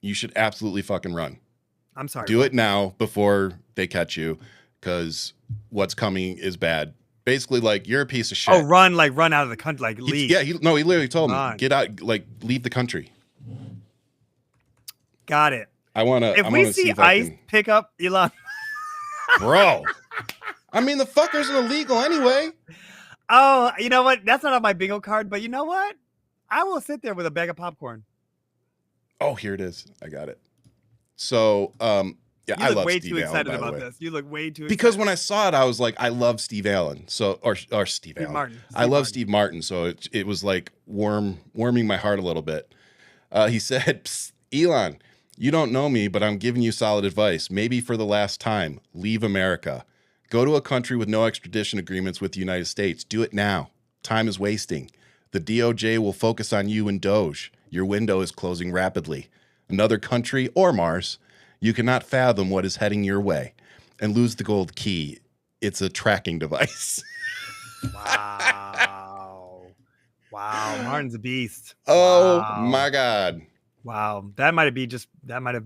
You should absolutely fucking run. I'm sorry. Do it now before they catch you, because what's coming is bad. Basically, like, you're a piece of shit. Oh, run out of the country, like leave. He literally told me, get out, like, leave the country. Got it. If we see ICE pick up Elon, bro. I mean, the fucker's illegal anyway. Oh, you know what? That's not on my bingo card, but you know what? I will sit there with a bag of popcorn. Oh, here it is. I got it. So, yeah, I love Steve Allen. You look way too excited about this. You look way too excited. Because when I saw it, I was like, I love Steve Allen. So, or Steve Allen. Martin. I love Steve Martin. So it was like warming my heart a little bit. He said, Elon, you don't know me, but I'm giving you solid advice. Maybe for the last time, leave America. Go to a country with no extradition agreements with the United States. Do it now. Time is wasting. The DOJ will focus on you and Doge. Your window is closing rapidly. Another country or Mars, you cannot fathom what is heading your way. And lose the gold key. It's a tracking device. Wow. Martin's a beast. Oh, my God. Wow, that might have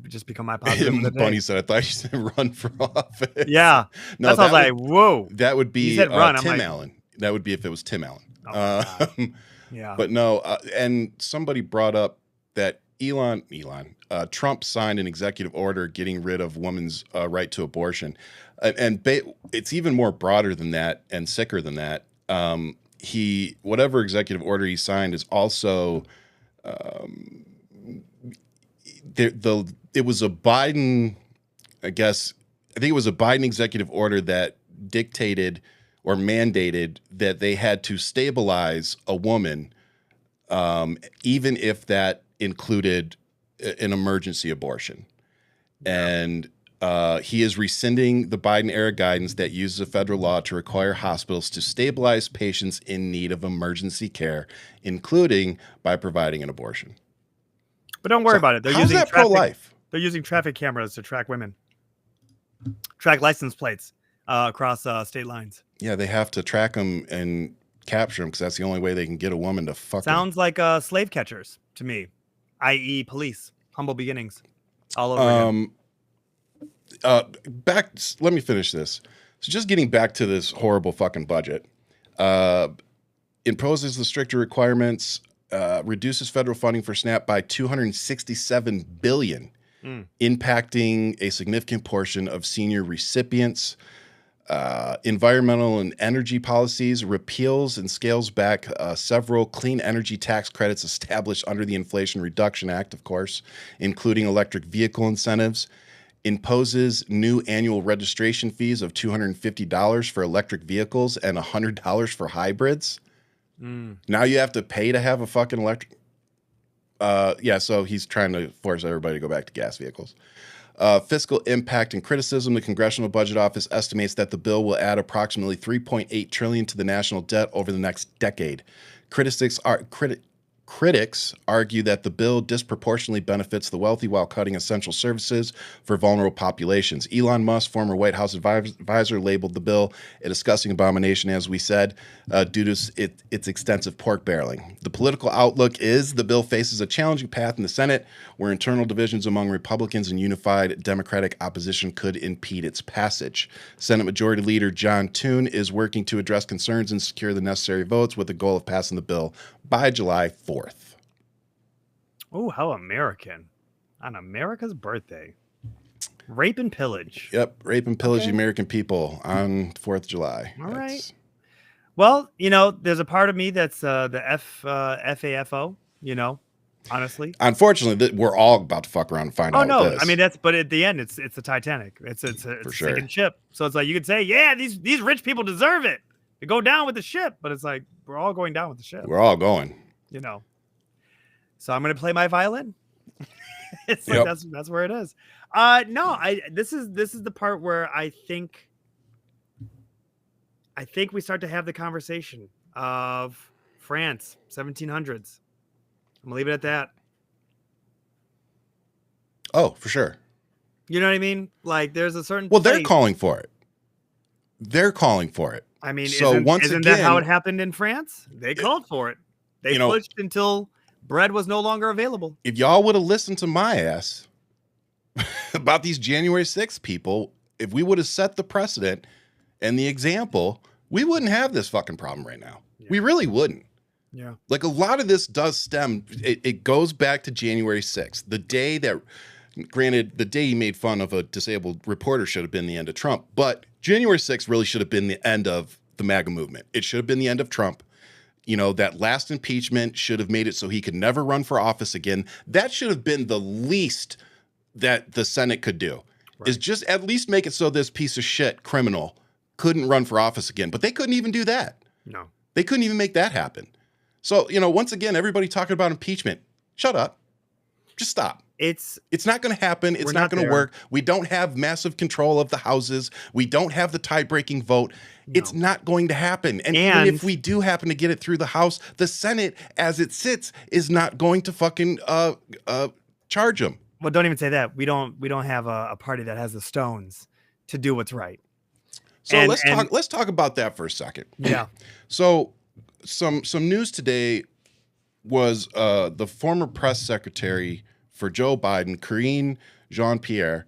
just become my positive. Bunny said, "I thought you said run for office." Yeah, no, that's what I was like, whoa. That would be Tim Allen. That would be if it was Tim Allen. Yeah, but no. And somebody brought up that Trump signed an executive order getting rid of women's right to abortion, and it's even more broader than that and sicker than that. Whatever executive order he signed is also. It was a Biden, I think it was a Biden executive order that dictated or mandated that they had to stabilize a woman, even if that included an emergency abortion. And he is rescinding the Biden era guidance that uses a federal law to require hospitals to stabilize patients in need of emergency care, including by providing an abortion. But don't worry about it. How's that pro-life? They're using traffic cameras to track women, track license plates across state lines. Yeah, they have to track them and capture them because that's the only way they can get a woman to fuck. Sounds like slave catchers to me, i.e., police. Humble beginnings, all over. Let me finish this. So, just getting back to this horrible fucking budget, imposes the stricter requirements. Reduces federal funding for SNAP by $267 billion, impacting a significant portion of senior recipients. Environmental and energy policies, repeals and scales back several clean energy tax credits established under the Inflation Reduction Act, of course, including electric vehicle incentives. Imposes new annual registration fees of $250 for electric vehicles and $100 for hybrids. Now you have to pay to have a fucking electric. So he's trying to force everybody to go back to gas vehicles. Fiscal impact and criticism. The Congressional Budget Office estimates that the bill will add approximately $3.8 trillion to the national debt over the next decade. Critics argue that the bill disproportionately benefits the wealthy while cutting essential services for vulnerable populations. Elon Musk, former White House advisor, labeled the bill a disgusting abomination, as we said, due to its extensive pork barreling. The political outlook is the bill faces a challenging path in the Senate, where internal divisions among Republicans and unified Democratic opposition could impede its passage. Senate Majority Leader John Thune is working to address concerns and secure the necessary votes with the goal of passing the bill by July 4th. Oh, how American. On America's birthday. Rape and pillage. Yep, rape and pillage the American people on 4th of July. All right. Well, there's a part of me that's the FAFO, honestly. Unfortunately, we're all about to fuck around and find out. Oh, no. This. I mean, but at the end, it's the Titanic. It's a sinking ship. So it's like, you could say, yeah, these rich people deserve it to go down with the ship. But it's like, we're all going down with the ship. We're all going. So I'm going to play my violin. It's like, that's where it is. This is the part where I think we start to have the conversation of France, 1700s. I'm gonna leave it at that. Oh, for sure. You know what I mean? Like, there's a certain. Well, they're calling for it. I mean, so isn't that how it happened in France? They called for it. They pushed until bread was no longer available. If y'all would have listened to my ass about these January 6th people, if we would have set the precedent and the example, we wouldn't have this fucking problem right now. Yeah. We really wouldn't. Yeah. Like a lot of this does stem, it goes back to January 6th, the day that, granted, the day he made fun of a disabled reporter should have been the end of Trump, but January 6th really should have been the end of the MAGA movement. It should have been the end of Trump. You know, that last impeachment should have made it so he could never run for office again. That should have been the least that the Senate could do, is just at least make it so this piece of shit criminal couldn't run for office again. But they couldn't even do that. No. They couldn't even make that happen. So, you know, once again, everybody talking about impeachment, shut up. Just stop. It's not going to happen. It's not going to work. We don't have massive control of the houses. We don't have the tie-breaking vote. No. It's not going to happen. And even if we do happen to get it through the House, the Senate, as it sits, is not going to fucking charge them. Well, don't even say that. We don't have a party that has the stones to do what's right. So let's talk about that for a second. Yeah. So some news today was the former press secretary for Joe Biden, Karine Jean-Pierre,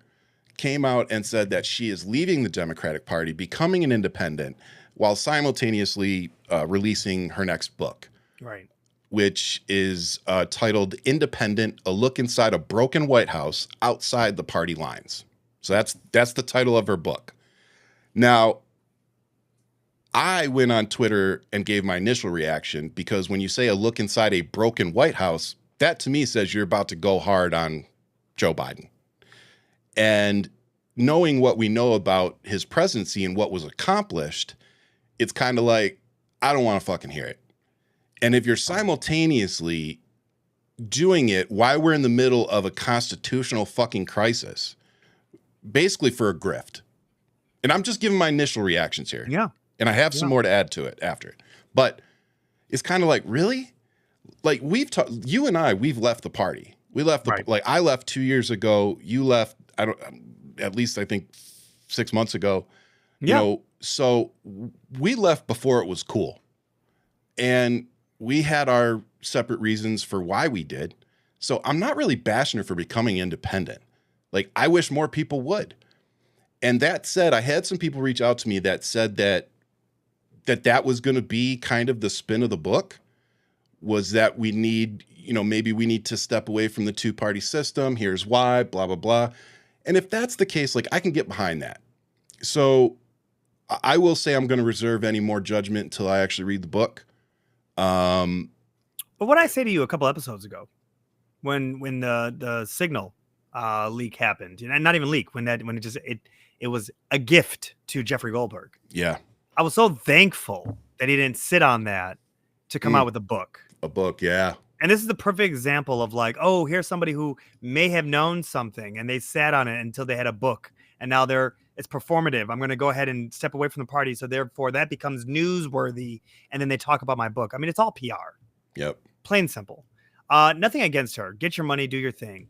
came out and said that she is leaving the Democratic Party, becoming an independent, while simultaneously releasing her next book. Right. Which is titled Independent, A Look Inside a Broken White House Outside the Party Lines. So that's the title of her book. Now, I went on Twitter and gave my initial reaction because when you say a look inside a broken White House, that to me says you're about to go hard on Joe Biden. And knowing what we know about his presidency and what was accomplished, it's kind of like, I don't want to fucking hear it. And if you're simultaneously doing it while we're in the middle of a constitutional fucking crisis, basically for a grift. And I'm just giving my initial reactions here. Yeah. And I have some more to add to it after it. But it's kind of like, really? Like you and I, we've left the party. We left like I left 2 years ago. You left, at least I think 6 months ago. You know, so we left before it was cool. And we had our separate reasons for why we did. So I'm not really bashing her for becoming independent. Like, I wish more people would. And that said, I had some people reach out to me that said that was going to be kind of the spin of the book, was that we need, you know, maybe we need to step away from the two-party system. Here's why, blah, blah, blah. And if that's the case, like, I can get behind that. So I will say I'm going to reserve any more judgment until I actually read the book. But what I say to you a couple episodes ago, when the signal leak happened, and not even leak, when it was a gift to Jeffrey Goldberg. Yeah. I was so thankful that he didn't sit on that to come out with a book. A book, yeah. And this is the perfect example of like, oh, here's somebody who may have known something and they sat on it until they had a book. And now it's performative. I'm going to go ahead and step away from the party. So therefore that becomes newsworthy. And then they talk about my book. I mean, it's all PR. Yep. Plain simple. Nothing against her. Get your money, do your thing.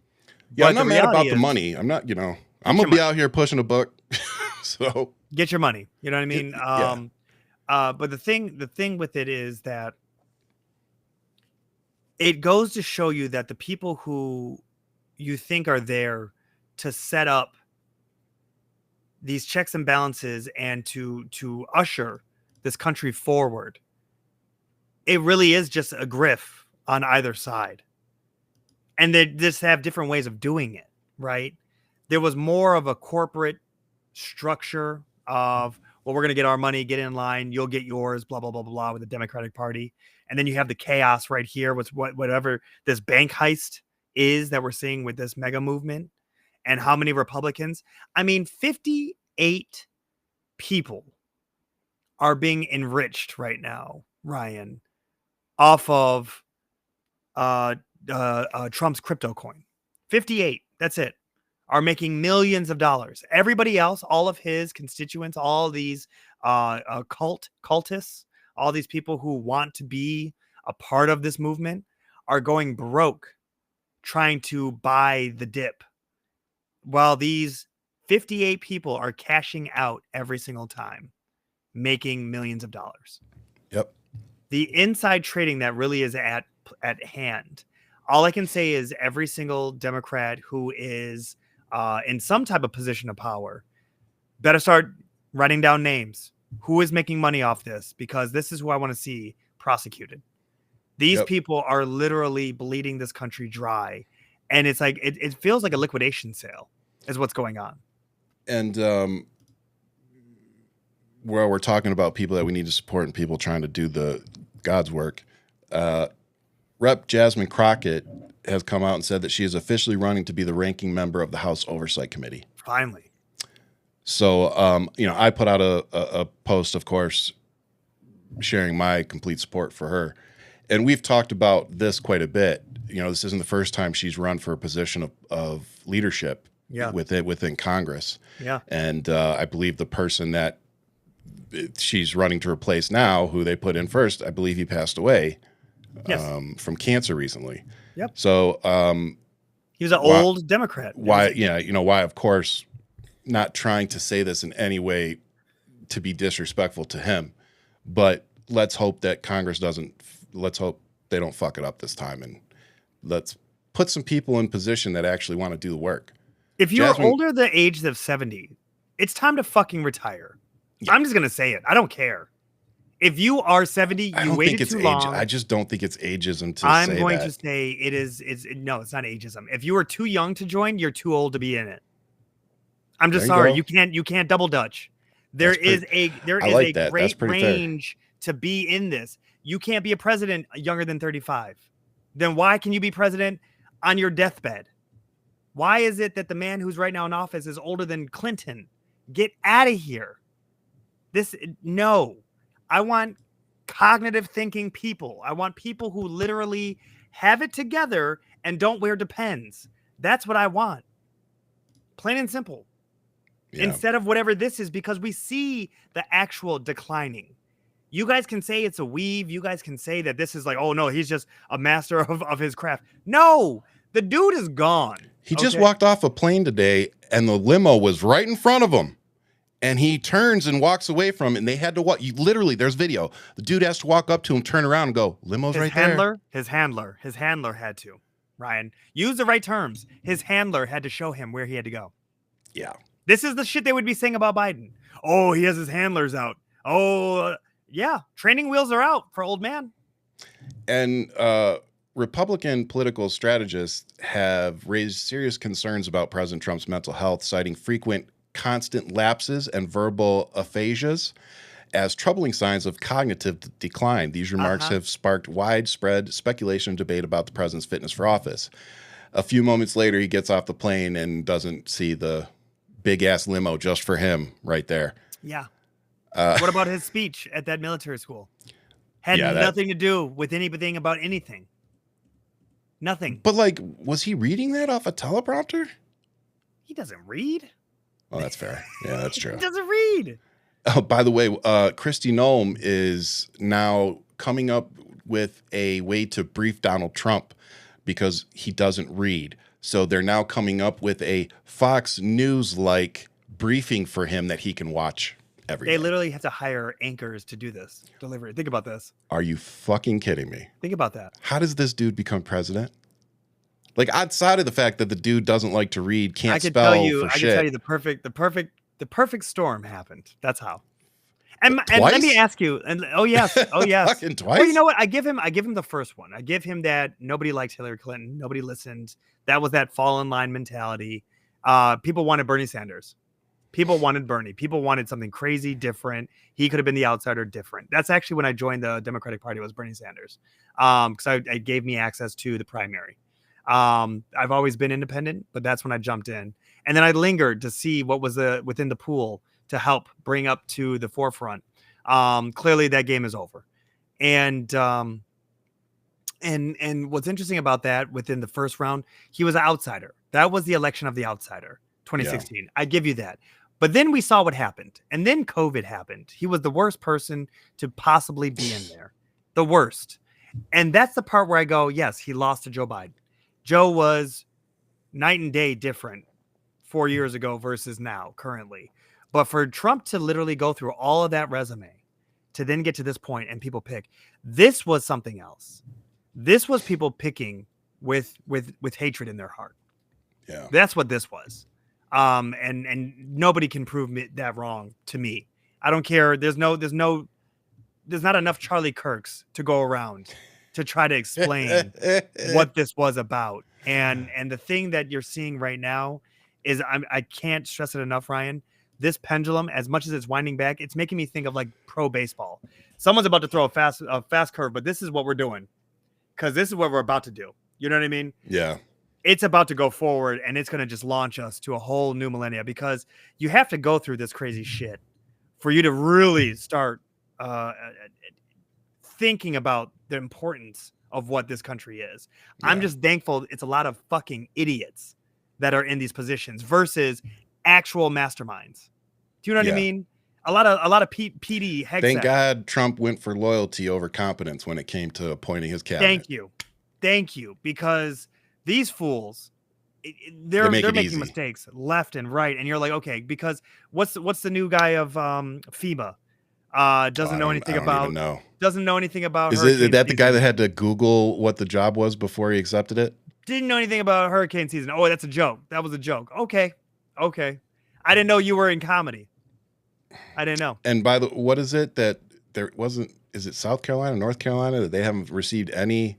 Yeah, but I'm not mad about the money. I'm not, I'm going to be out here pushing a book. So get your money. You know what I mean? But the thing with it is that it goes to show you that the people who you think are there to set up these checks and balances and to usher this country forward, it really is just a grift on either side. And they just have different ways of doing it, right? There was more of a corporate structure of, well, we're going to get our money, get in line, you'll get yours, blah, blah, blah, blah, with the Democratic Party. And then you have the chaos right here with whatever this bank heist is that we're seeing with this mega movement and how many Republicans. I mean, 58 people are being enriched right now, Ryan, off of Trump's crypto coin. 58, that's it, are making millions of dollars. Everybody else, all of his constituents, all these cultists, all these people who want to be a part of this movement are going broke trying to buy the dip, while these 58 people are cashing out every single time, making millions of dollars. Yep. The inside trading that really is at hand All I can say is every single Democrat who is in some type of position of power better start writing down names. Who is making money off this? Because this is who I want to see prosecuted. These people are literally bleeding this country dry. And it's like, it feels like a liquidation sale is what's going on. And where we're talking about people that we need to support and people trying to do the God's work, Rep. Jasmine Crockett has come out and said that she is officially running to be the ranking member of the House Oversight Committee. Finally. So, I put out a post, of course, sharing my complete support for her. And we've talked about this quite a bit. This isn't the first time she's run for a position of leadership within Congress. Yeah. And I believe the person that she's running to replace now, who they put in first, I believe he passed away from cancer recently. Yep. So he was an old Democrat. Why, of course, not trying to say this in any way to be disrespectful to him, but let's hope that let's hope they don't fuck it up this time. And let's put some people in position that actually want to do the work. If you're older the age of 70, it's time to fucking retire. Yeah. I'm just going to say it. I don't care. If you are 70, you waited too long. I just don't think it's ageism to I'm say going that. to say no, it's not ageism. If you are too young to join, you're too old to be in it. I'm just sorry. You can't double dutch. There is a great range to be in this. You can't be a president younger than 35. Then why can you be president on your deathbed? Why is it that the man who's right now in office is older than Clinton? Get out of here. No. I want cognitive thinking people. I want people who literally have it together and don't wear Depends. That's what I want. Plain and simple. Yeah. Instead of whatever this is, because we see the actual declining. You guys can say it's a weave. You guys can say that this is like, oh no, he's just a master of his craft. No, the dude is gone. He just walked off a plane today and the limo was right in front of him. And he turns and walks away from it, and they had to walk. Literally, there's video. The dude has to walk up to him, turn around, and go, limo's right there. His handler had to. Ryan, use the right terms. His handler had to show him where he had to go. Yeah. This is the shit they would be saying about Biden. Oh, he has his handlers out. Oh, yeah. Training wheels are out for old man. And Republican political strategists have raised serious concerns about President Trump's mental health, citing frequent constant lapses and verbal aphasias as troubling signs of cognitive decline. These remarks have sparked widespread speculation and debate about the president's fitness for office. A few moments later, he gets off the plane and doesn't see the big-ass limo just for him right there. Yeah. What about his speech at that military school? Had nothing to do with anything about anything. Nothing. But, was he reading that off a teleprompter? He doesn't read. Oh, that's fair. Yeah, that's true. He doesn't read. Oh, by the way, Kristi Noem is now coming up with a way to brief Donald Trump because he doesn't read. So they're now coming up with a Fox News-like briefing for him that he can watch every day. They literally have to hire anchors to do this delivery. Think about this. Are you fucking kidding me? Think about that. How does this dude become president? Outside of the fact that the dude doesn't like to read, can't spell for shit. I can tell you the perfect storm happened. That's how. And let me ask you. And oh yes. Fucking twice. Well, you know what? I give him the first one. I give him that nobody liked Hillary Clinton. Nobody listened. That was that fall in line mentality. People wanted Bernie Sanders. People wanted Bernie. People wanted something crazy, different. He could have been the outsider, different. That's actually when I joined the Democratic Party, was Bernie Sanders. Because it gave me access to the primary. I've always been independent, but that's when I jumped in. And then I lingered to see what was within the pool to help bring up to the forefront. Clearly that game is over. And what's interesting about that, within the first round, he was an outsider. That was the election of the outsider, 2016. Yeah. I give you that. But then we saw what happened. And then COVID happened. He was the worst person to possibly be in there. The worst. And that's the part where I go, yes, he lost to Joe Biden. Joe was night and day different 4 years ago versus now, currently. But for Trump to literally go through all of that resume to then get to this point and people pick, this was something else. This was people picking with hatred in their heart. Yeah. That's what this was. And nobody can prove that wrong to me. I don't care. There's not enough Charlie Kirks to go around to try to explain what this was about. And the thing that you're seeing right now is I can't stress it enough, Ryan. This pendulum, as much as it's winding back, it's making me think of like pro baseball. Someone's about to throw a fast curve, but this is what we're doing because this is what we're about to do. You know what I mean? Yeah. It's about to go forward, and it's going to just launch us to a whole new millennia because you have to go through this crazy shit for you to really start thinking about the importance of what this country is. Yeah. I'm just thankful it's a lot of fucking idiots that are in these positions versus actual masterminds. Do you know what I mean? A lot of PD hex. Thank God Trump went for loyalty over competence when it came to appointing his cabinet. Thank you, because these fools, they're making mistakes left and right, and you're like, okay, because what's the new guy of FEMA? Doesn't know anything about. Doesn't know anything about. Is that the guy that had to Google what the job was before he accepted it? Didn't know anything about hurricane season. Oh, that's a joke. That was a joke. Okay. I didn't know you were in comedy. I didn't know. And by the what is it that there wasn't? Is it South Carolina, North Carolina that they haven't received any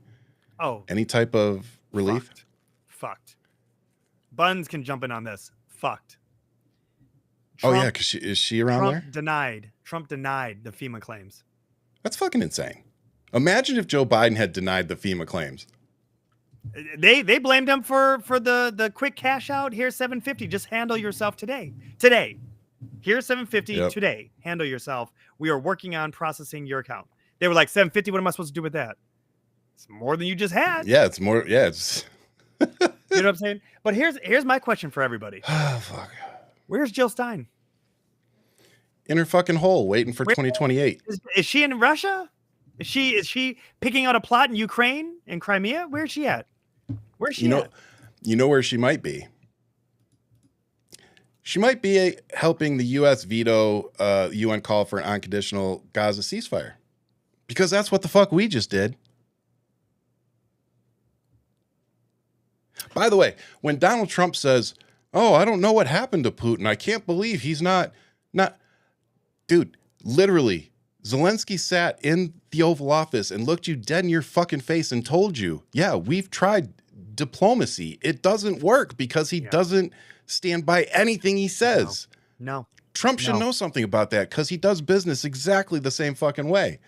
type of relief? Fucked. Buns can jump in on this. Fucked. Trump, because is she around there? Trump denied the FEMA claims. That's fucking insane. Imagine if Joe Biden had denied the FEMA claims. They blamed him for the quick cash out. Here's $750. Just handle yourself today. Here's $750 today. Handle yourself. We are working on processing your account. They were like, $750. What am I supposed to do with that? It's more than you just had. Yeah, it's more. Yeah, it's. You know what I'm saying? But here's my question for everybody. Oh fuck. Where's Jill Stein? In her fucking hole, waiting for 2028. Is she in Russia? Is she picking out a plot in Ukraine and Crimea? Where's she at? Where's she at? You know where she might be. She might be helping the U.S. veto UN call for an unconditional Gaza ceasefire, because that's what the fuck we just did. By the way, when Donald Trump says, "Oh, I don't know what happened to Putin. I can't believe he's not," dude, literally, Zelensky sat in the Oval Office and looked you dead in your fucking face and told you, "Yeah, we've tried diplomacy. It doesn't work because he doesn't stand by anything he says." No. Trump should know something about that because he does business exactly the same fucking way.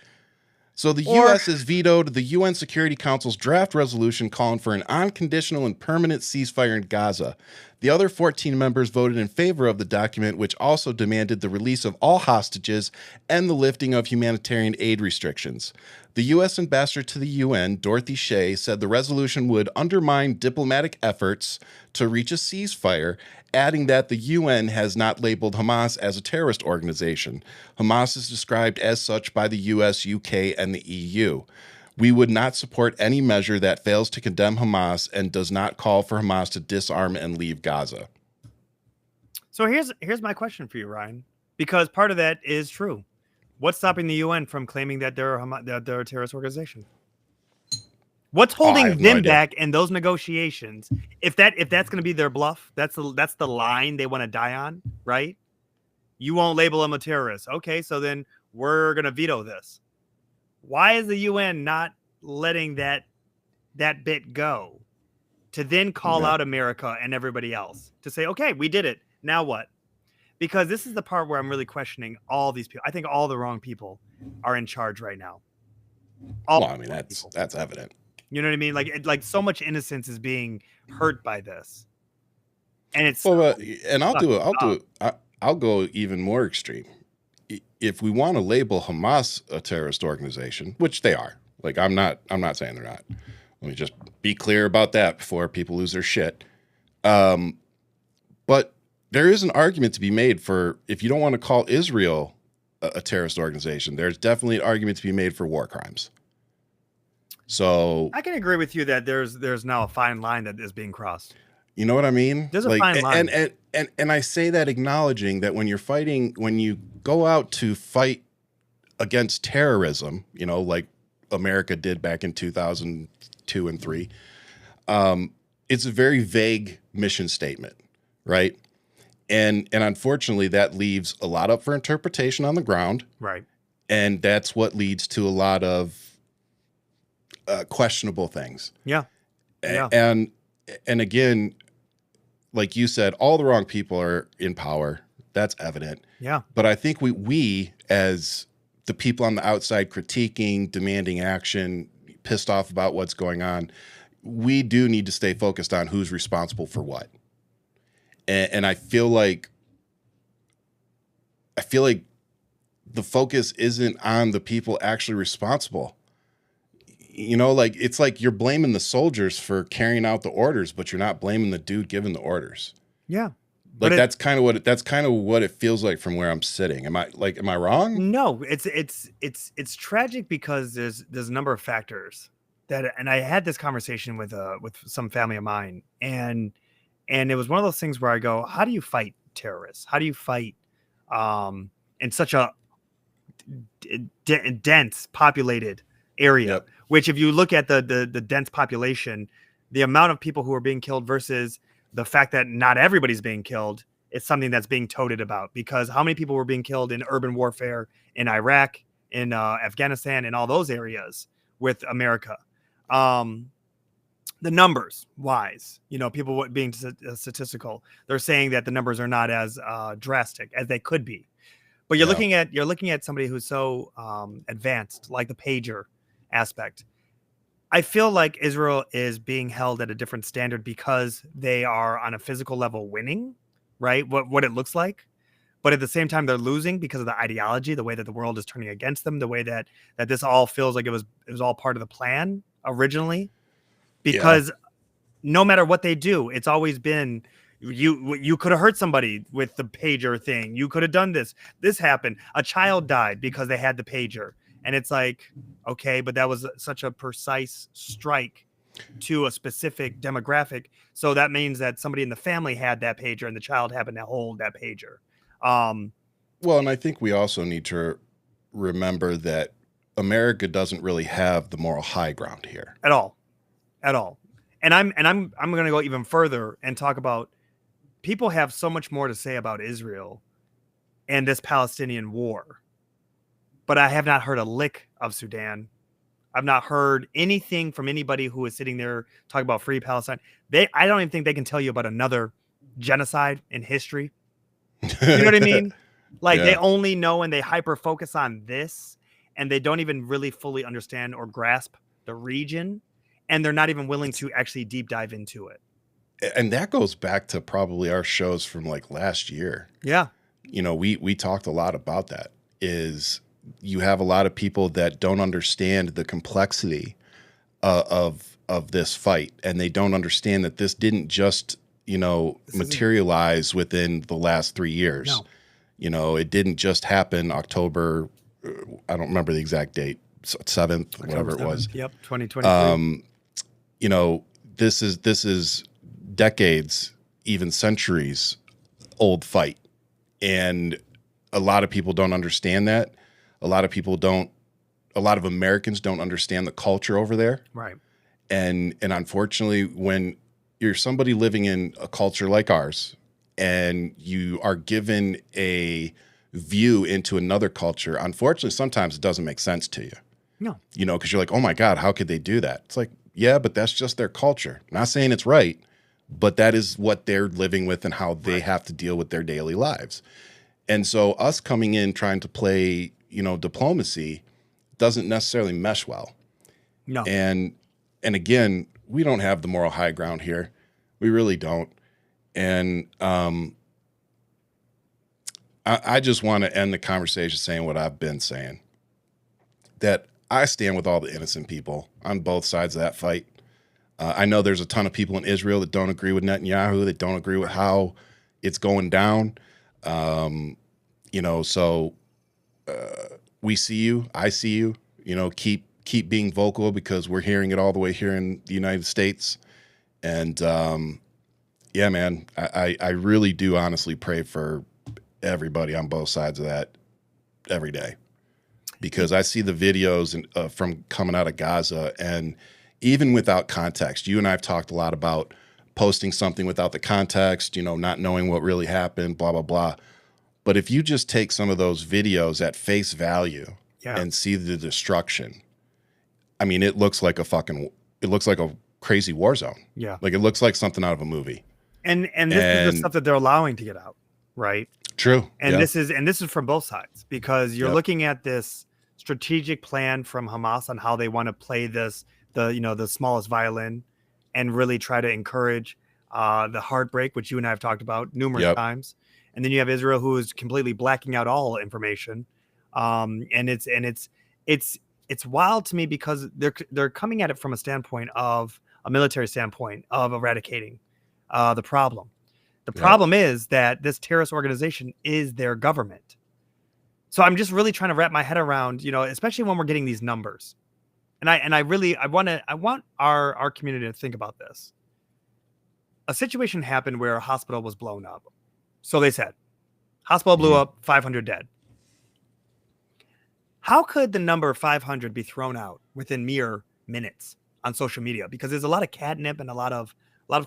So the U.S. has vetoed the UN Security Council's draft resolution calling for an unconditional and permanent ceasefire in Gaza. The other 14 members voted in favor of the document, which also demanded the release of all hostages and the lifting of humanitarian aid restrictions. The U.S. ambassador to the UN, Dorothy Shea, said the resolution would undermine diplomatic efforts to reach a ceasefire, adding that the UN has not labeled Hamas as a terrorist organization. Hamas is described as such by the US, UK, and the EU. We would not support any measure that fails to condemn Hamas and does not call for Hamas to disarm and leave Gaza. So here's my question for you, Ryan, because part of that is true. What's stopping the UN from claiming that they're a terrorist organization? What's holding them back in those negotiations? If that's going to be their bluff, that's the line they want to die on, right? You won't label them a terrorist. Okay, so then we're going to veto this. Why is the UN not letting that bit go to then call out America and everybody else to say, okay, we did it. Now what? Because this is the part where I'm really questioning all these people. I think all the wrong people are in charge right now. That's evident. You know what I mean? Like so much innocence is being hurt by this, and it's I'll go even more extreme. If we want to label Hamas a terrorist organization, which they are, like I'm not saying they're not. Let me just be clear about that before people lose their shit. But there is an argument to be made for, if you don't want to call Israel a terrorist organization, there's definitely an argument to be made for war crimes. So I can agree with you that there's now a fine line that is being crossed. You know what I mean? There's a fine line. And I say that acknowledging that when you go out to fight against terrorism, like America did back in 2002 and 3, it's a very vague mission statement, right? And unfortunately, that leaves a lot up for interpretation on the ground. Right. And that's what leads to a lot of questionable things. Yeah. And again, like you said, all the wrong people are in power. That's evident. Yeah. But I think we as the people on the outside critiquing, demanding action, pissed off about what's going on, we do need to stay focused on who's responsible for what. And I feel like the focus isn't on the people actually responsible. You know, like it's like you're blaming the soldiers for carrying out the orders, but you're not blaming the dude giving the orders. Yeah. Like that's kind of what it feels like from where I'm sitting. Am I wrong? No, it's tragic because there's a number of factors and I had this conversation with some family of mine, and it was one of those things where I go, how do you fight terrorists? How do you fight in such a dense populated area? Yep. Which, if you look at the dense population, the amount of people who are being killed versus the fact that not everybody's being killed, it's something that's being toted about, because how many people were being killed in urban warfare in Iraq, in Afghanistan, in all those areas with America. The numbers wise, people being statistical, they're saying that the numbers are not as drastic as they could be. But you're looking at somebody who's so advanced, like the pager aspect. I feel like Israel is being held at a different standard because they are on a physical level winning, right? What it looks like. But at the same time, they're losing because of the ideology, the way that the world is turning against them, the way that this all feels like it was all part of the plan originally. Because no matter what they do, it's always been, you could have hurt somebody with the pager thing. You could have done this. This happened. A child died because they had the pager. And it's like, okay, but that was such a precise strike to a specific demographic. So that means that somebody in the family had that pager and the child happened to hold that pager. Well, and I think we also need to remember that America doesn't really have the moral high ground here at all. And I'm going to go even further and talk about, people have so much more to say about Israel and this Palestinian war. But I have not heard a lick of Sudan. I've not heard anything from anybody who is sitting there talking about free Palestine. I don't even think they can tell you about another genocide in history. You know what I mean? Like They only know, and they hyper focus on this, and they don't even really fully understand or grasp the region, and they're not even willing to actually deep dive into it. And that goes back to probably our shows from like last year. Yeah. We talked a lot about that. Is you have a lot of people that don't understand the complexity of this fight, and they don't understand that this didn't just materialize within the last 3 years. No. It didn't just happen October. I don't remember the exact date, 7th, whatever 7th. It was. Yep, 2023. This is decades, even centuries old fight, and a lot of people don't understand that. A lot of Americans don't understand the culture over there. Right. And unfortunately, when you're somebody living in a culture like ours and you are given a view into another culture, unfortunately, sometimes it doesn't make sense to you. No. Because you're like, oh my God, how could they do that? It's like, yeah, but that's just their culture. I'm not saying it's right, but that is what they're living with and how they have to deal with their daily lives. And so us coming in trying to play diplomacy doesn't necessarily mesh well. No. And again, we don't have the moral high ground here. We really don't. And I just want to end the conversation saying what I've been saying, that I stand with all the innocent people on both sides of that fight. I know there's a ton of people in Israel that don't agree with Netanyahu, that don't agree with how it's going down. So we see you, I see you, keep being vocal, because we're hearing it all the way here in the United States. And yeah, man, I really do honestly pray for everybody on both sides of that every day, because I see the videos from coming out of Gaza, and even without context. You and I have talked a lot about posting something without the context, not knowing what really happened, blah, blah, blah. But if you just take some of those videos at face value and see the destruction, I mean, it looks like a crazy war zone. Yeah. Like it looks like something out of a movie. And this is the stuff that they're allowing to get out, right? True. And this is from both sides, because you're looking at this strategic plan from Hamas on how they want to play this, the smallest violin, and really try to encourage the heartbreak, which you and I have talked about numerous times. And then you have Israel, who is completely blacking out all information. And it's wild to me, because they're coming at it from a military standpoint of eradicating the problem. The problem is that this terrorist organization is their government. So I'm just really trying to wrap my head around, especially when we're getting these numbers. And I want our community to think about this. A situation happened where a hospital was blown up. So they said, hospital blew up, 500 dead. How could the number 500 be thrown out within mere minutes on social media? Because there's a lot of catnip and a lot of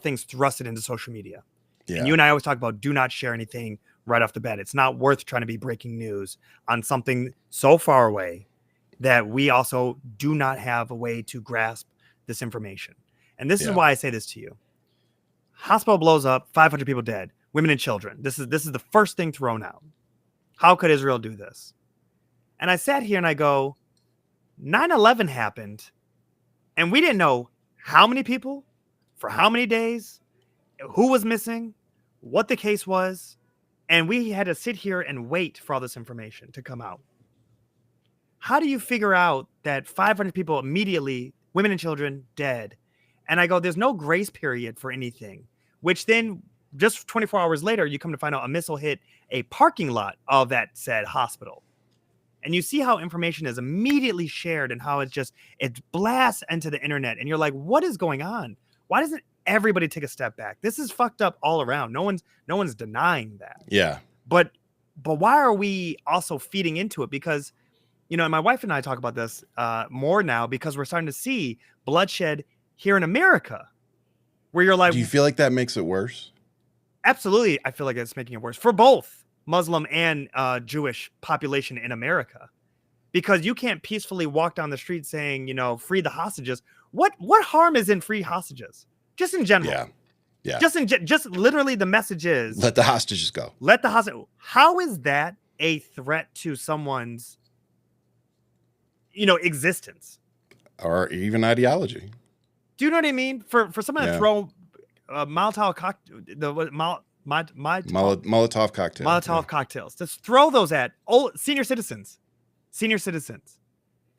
things thrusted into social media. Yeah. And you and I always talk about, do not share anything right off the bat. It's not worth trying to be breaking news on something so far away that we also do not have a way to grasp this information. And this is why I say this to you. Hospital blows up, 500 people dead, women and children. This is the first thing thrown out. How could Israel do this? And I sat here and I go, 9/11 happened, and we didn't know how many people, for how many days, who was missing, what the case was, and we had to sit here and wait for all this information to come out. How do you figure out that 500 people immediately, women and children, dead? And I go, there's no grace period for anything, which then just 24 hours later, you come to find out a missile hit a parking lot of that said hospital. And you see how information is immediately shared and how it blasts into the internet. And you're like, what is going on? Why doesn't everybody take a step back? This is fucked up all around. No one's denying that. Yeah. But why are we also feeding into it? Because, and my wife and I talk about this more now, because we're starting to see bloodshed here in America, where you're like, do you feel like that makes it worse? Absolutely. I feel like it's making it worse for both Muslim and Jewish population in America, because you can't peacefully walk down the street saying, free the hostages. What harm is in free hostages? Just in general. Yeah. Just literally the message is, let the hostages go. Let the hostage. How is that a threat to someone's, existence? Or even ideology. Do you know what I mean? For someone to throw Molotov cocktails. Molotov cocktails. Just throw those at senior citizens.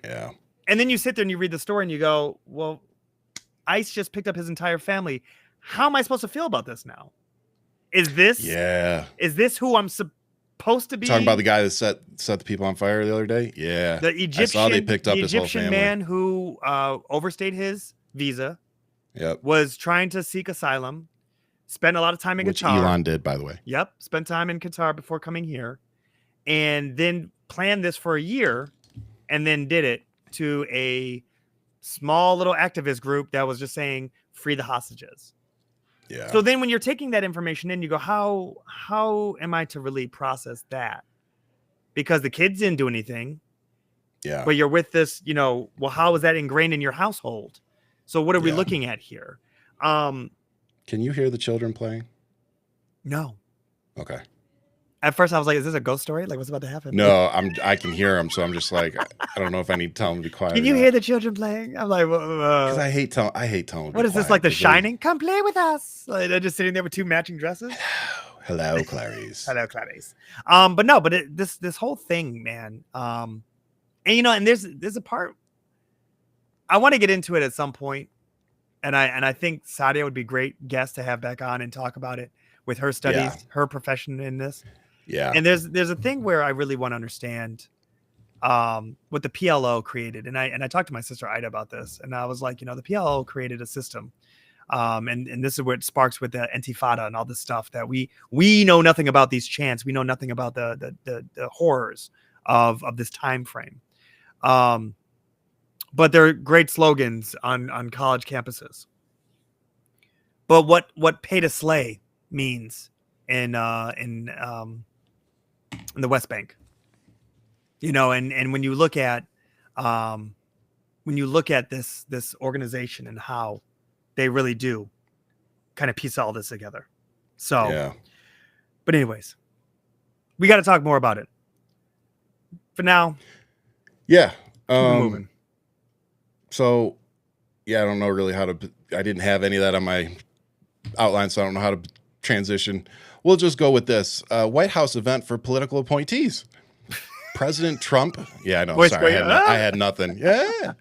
Yeah. And then you sit there and you read the story and you go, well, ICE just picked up his entire family. How am I supposed to feel about this now? Is this who I'm supposed to be? Talking about the guy that set the people on fire the other day? Yeah. The Egyptian, I saw they picked up his whole family. Man who overstayed his visa. Yep. Was trying to seek asylum. Spent a lot of time in Qatar. Elon did, by the way. Yep. Spent time in Qatar before coming here. And then planned this for a year. And then did it to a small little activist group that was just saying, free the hostages. Yeah. So then when you're taking that information in, you go, how am I to really process that? Because the kids didn't do anything. Yeah. But you're with this, well, how is that ingrained in your household? So what are we looking at here? Can you hear the children playing? No. Okay. At first I was like, is this a ghost story? Like, what's about to happen? No, I can hear them. So I'm just like, I don't know if I need to tell them to be quiet. Can you hear the children playing? I'm like, because I hate telling what is this, like The Shining? Come play with us. Like, they're just sitting there with two matching dresses. Hello, Clarice. Hello, Clarice. But this whole thing, man. And there's a part I want to get into it at some point. And I think Sadia would be a great guest to have back on and talk about it with her studies, her profession in this. Yeah. And there's a thing where I really want to understand what the PLO created. And I talked to my sister Ida about this, and I was like, the PLO created a system. And this is where it sparks with the Intifada and all this stuff that we know nothing about these chants. We know nothing about the horrors of this time frame. but they're great slogans on college campuses. But what "pay to slay" means in the West Bank, and when you look at this organization and how they really do kind of piece all this together. So, yeah. But anyways, we got to talk more about it. For now, yeah. Keep moving. So, yeah, I don't know really how to. I didn't have any of that on my outline, so I don't know how to transition. We'll just go with this White House event for political appointees. President Trump. Yeah, I know. Sorry, I had nothing. Yeah.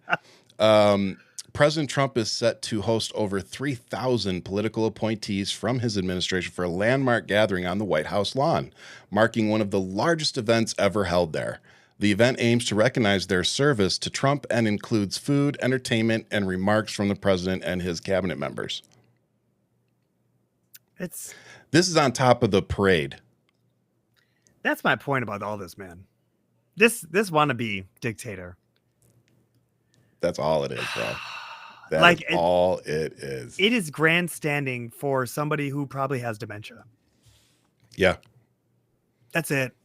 President Trump is set to host over 3,000 political appointees from his administration for a landmark gathering on the White House lawn, marking one of the largest events ever held there. The event aims to recognize their service to Trump and includes food, entertainment, and remarks from the president and his cabinet members. This is on top of the parade. That's my point about all this, man. This wannabe dictator. That's all it is, bro. That's all it is. It is grandstanding for somebody who probably has dementia. Yeah. That's it.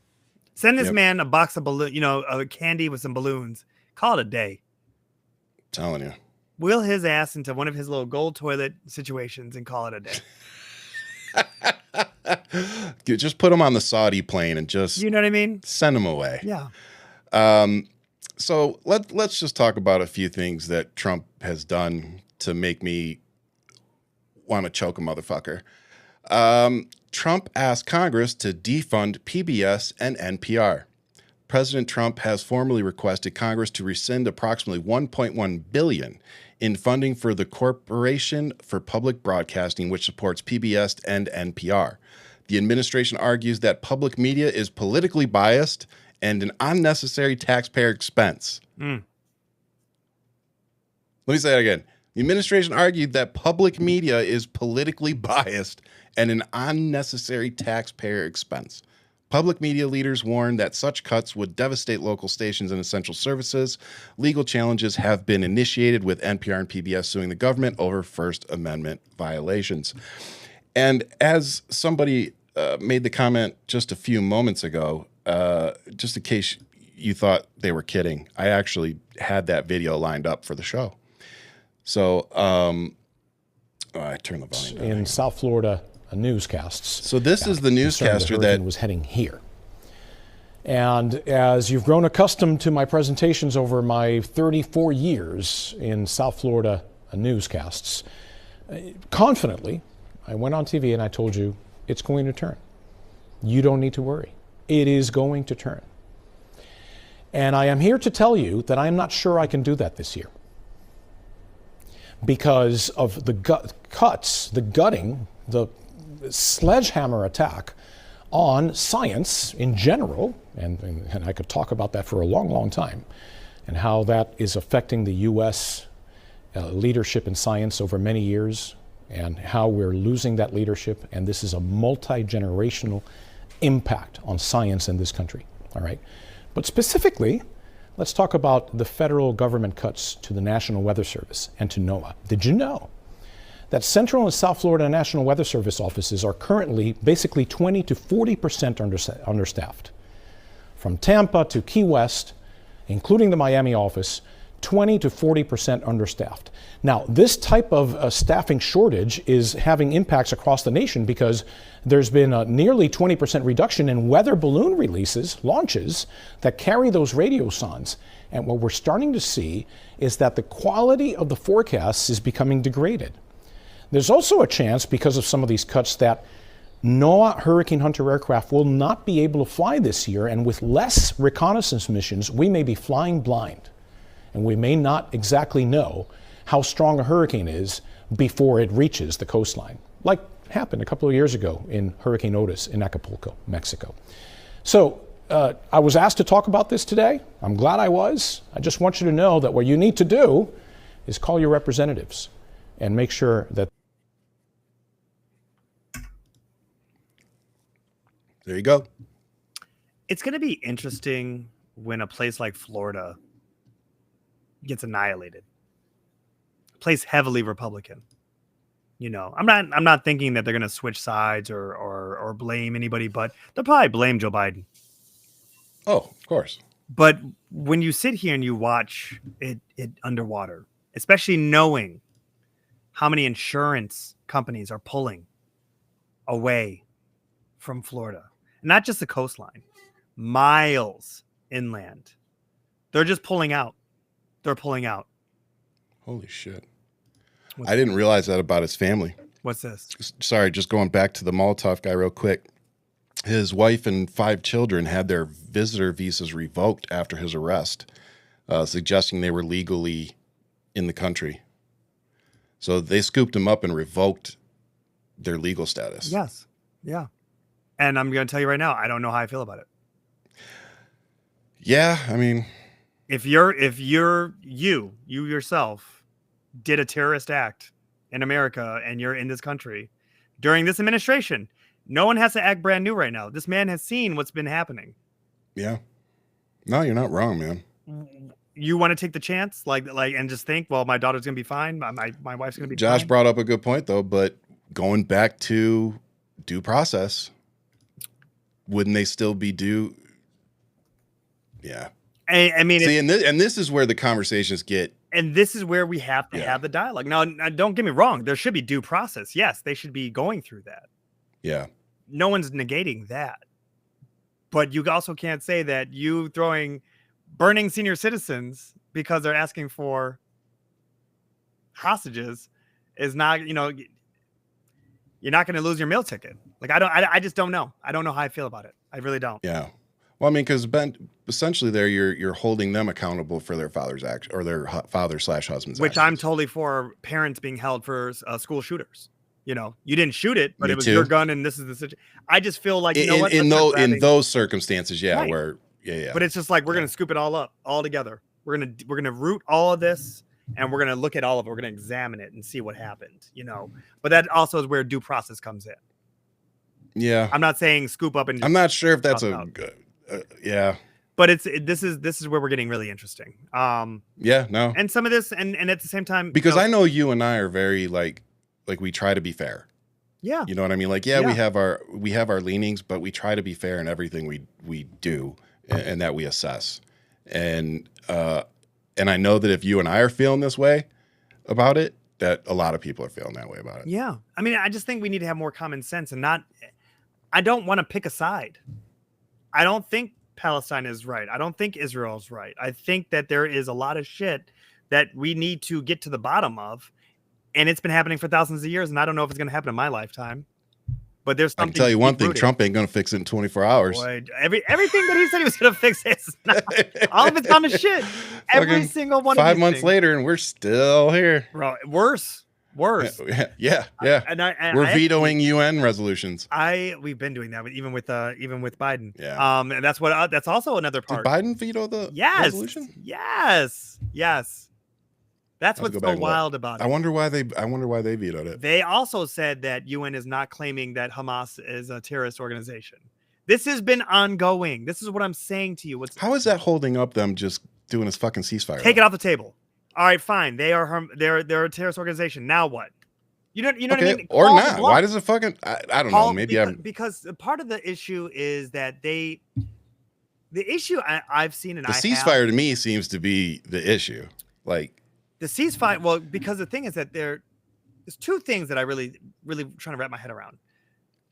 Send this man a box of a candy with some balloons. Call it a day. I'm telling you. Wheel his ass into one of his little gold toilet situations and call it a day. Just put him on the Saudi plane and just, you know what I mean? Send him away. Yeah. So let's just talk about a few things that Trump has done to make me want to choke a motherfucker. Trump asked Congress to defund PBS and NPR. President Trump has formally requested Congress to rescind approximately $1.1 billion in funding for the Corporation for Public Broadcasting, which supports PBS and NPR. The administration argues that public media is politically biased and an unnecessary taxpayer expense. Let me say that again. The administration argued that public media is politically biased and an unnecessary taxpayer expense. Public media leaders warned that such cuts would devastate local stations and essential services. Legal challenges have been initiated with NPR and PBS suing the government over First Amendment violations. And as somebody made the comment just a few moments ago, just in case you thought they were kidding, I actually had that video lined up for the show. So I turned the volume down. In South Florida newscasts. So this is the newscaster that was heading here. And as you've grown accustomed to my presentations over my 34 years in South Florida newscasts, confidently, I went on TV and I told you it's going to turn. You don't need to worry. It is going to turn. And I am here to tell you that I am not sure I can do that this year because of the cuts, the gutting, the sledgehammer attack on science in general, and I could talk about that for a long, long time, and how that is affecting the U.S. Leadership in science over many years, and how we're losing that leadership, and this is a multi-generational impact on science in this country, all right? But specifically, let's talk about the federal government cuts to the National Weather Service and to NOAA. Did you know that Central and South Florida National Weather Service offices are currently basically 20 to 40% understaffed? From Tampa to Key West, including the Miami office, 20 to 40% understaffed. Now, this type of staffing shortage is having impacts across the nation because there's been a nearly 20% reduction in weather balloon releases, launches, that carry those radiosondes. And what we're starting to see is that the quality of the forecasts is becoming degraded. There's also a chance, because of some of these cuts, that NOAA Hurricane Hunter aircraft will not be able to fly this year, and with less reconnaissance missions, we may be flying blind. And we may not exactly know how strong a hurricane is before it reaches the coastline, like happened a couple of years ago in Hurricane Otis in Acapulco, Mexico. So I was asked to talk about this today. I'm glad I was. I just want you to know that what you need to do is call your representatives and make sure that. There you go. It's going to be interesting when a place like Florida gets annihilated. Plays heavily Republican. You know, I'm not thinking that they're going to switch sides or blame anybody, but they'll probably blame Joe Biden. Oh, of course. But when you sit here and you watch it underwater, especially knowing how many insurance companies are pulling away from Florida, not just the coastline, miles inland, they're just pulling out. They're pulling out. Holy shit. I didn't realize that about his family. What's this? Sorry, just going back to the Molotov guy real quick. His wife and 5 children had their visitor visas revoked after his arrest, suggesting they were legally in the country. So they scooped him up and revoked their legal status. Yes. Yeah. And I'm going to tell you right now, I don't know how I feel about it. Yeah, I mean, if you yourself did a terrorist act in America and you're in this country during this administration, no one has to act brand new right now. This man has seen what's been happening. Yeah. No, you're not wrong, man. You want to take the chance, and just think, well, my daughter's gonna be fine. My wife's gonna be Josh fine. brought up a good point though, but going back to due process, wouldn't they still be due? Yeah. I mean, see, and this is where the conversations get. And this is where we have to have the dialogue. Now, don't get me wrong. There should be due process. Yes, they should be going through that. Yeah. No one's negating that. But you also can't say that you burning senior citizens because they're asking for hostages is not, you're not going to lose your meal ticket. Like, I just don't know. I don't know how I feel about it. I really don't. Yeah. Well, I mean, because essentially there you're holding them accountable for their father's action or their father/husband's which actions. I'm totally for parents being held for school shooters. You didn't shoot it, but it was your gun, and this is the situation. I just feel like in those circumstances, right. where But it's just like we're gonna scoop it all up, all together. We're gonna root all of this, and we're gonna look at all of it. We're gonna examine it and see what happened. But that also is where due process comes in. Yeah, I'm not saying scoop up and. I'm not sure if that's a good. Yeah. But this is where we're getting really interesting. Yeah. No. And some of this, and at the same time, because I know you and I are very like we try to be fair. Yeah. You know what I mean? Like, we have our leanings, but we try to be fair in everything we do and that we assess. And I know that if you and I are feeling this way about it, that a lot of people are feeling that way about it. Yeah. I mean, I just think we need to have more common sense and I don't want to pick a side. I don't think Palestine is right. I don't think Israel is right. I think that there is a lot of shit that we need to get to the bottom of. And it's been happening for thousands of years. And I don't know if it's going to happen in my lifetime. But there's something. I can tell you one thing: Trump ain't going to fix it in 24 hours. Boy, everything that he said he was going to fix is not. All of it's gone to shit. Every single one. 5 months later, and we're still here. Bro, worse. Yeah. And we're vetoing UN resolutions. We've been doing that even with Biden. Yeah. And that's also another part. Did Biden veto the resolution? Yes. That's what's so wild about it. I wonder why they vetoed it. They also said that UN is not claiming that Hamas is a terrorist organization. This has been ongoing. This is what I'm saying to you. How is that holding up them just doing this fucking ceasefire? Take it off the table. All right, fine. They're a terrorist organization. Now what? You know what I mean? Or not. Why does it fucking? I don't know. Maybe because part of the issue is that the issue I've seen and the ceasefire to me seems to be the issue. Like the ceasefire. Well, because the thing is that there's two things that I really trying to wrap my head around.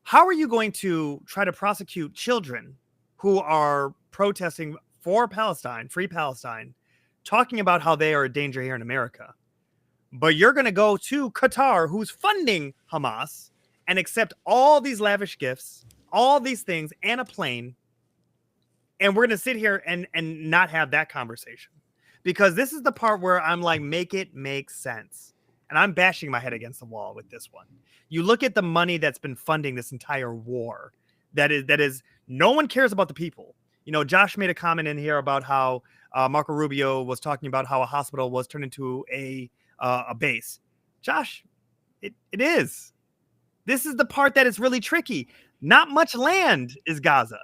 How are you going to try to prosecute children who are protesting for Palestine, free Palestine, talking about how they are a danger here in America, but you're going to go to Qatar, who's funding Hamas, and accept all these lavish gifts, all these things, and a plane, and we're going to sit here and not have that conversation? Because this is the part where I'm like, make it make sense. And I'm bashing my head against the wall with this one. You look at the money that's been funding this entire war. That is no one cares about the people. Josh made a comment in here about how Marco Rubio was talking about how a hospital was turned into a base. Josh, it is. This is the part that is really tricky. Not much land is Gaza.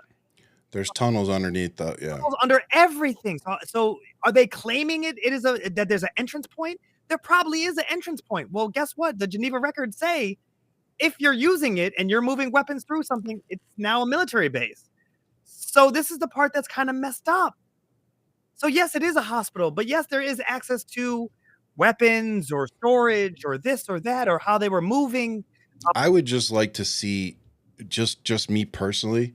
There's tunnels underneath the tunnels under everything. So are they claiming it is that there's an entrance point? There probably is an entrance point. Well, guess what? The Geneva records say if you're using it and you're moving weapons through something, it's now a military base. So this is the part that's kind of messed up. So yes, it is a hospital, but yes, there is access to weapons or storage or this or that or how they were moving. I would just like to see, just me personally,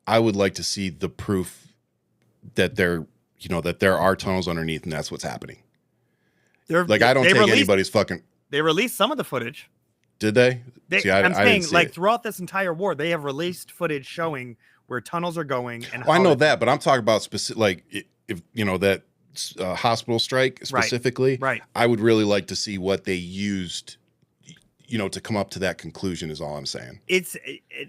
I would like to see the proof that there are tunnels underneath and that's what's happening. Like, I don't take anybody's fucking. They released some of the footage. Did they? See, I'm saying, like, throughout this entire war, they have released footage showing where tunnels are going. And I know that, but I'm talking about specific, like, if that hospital strike specifically. Right. I would really like to see what they used, to come up to that conclusion. Is all I'm saying.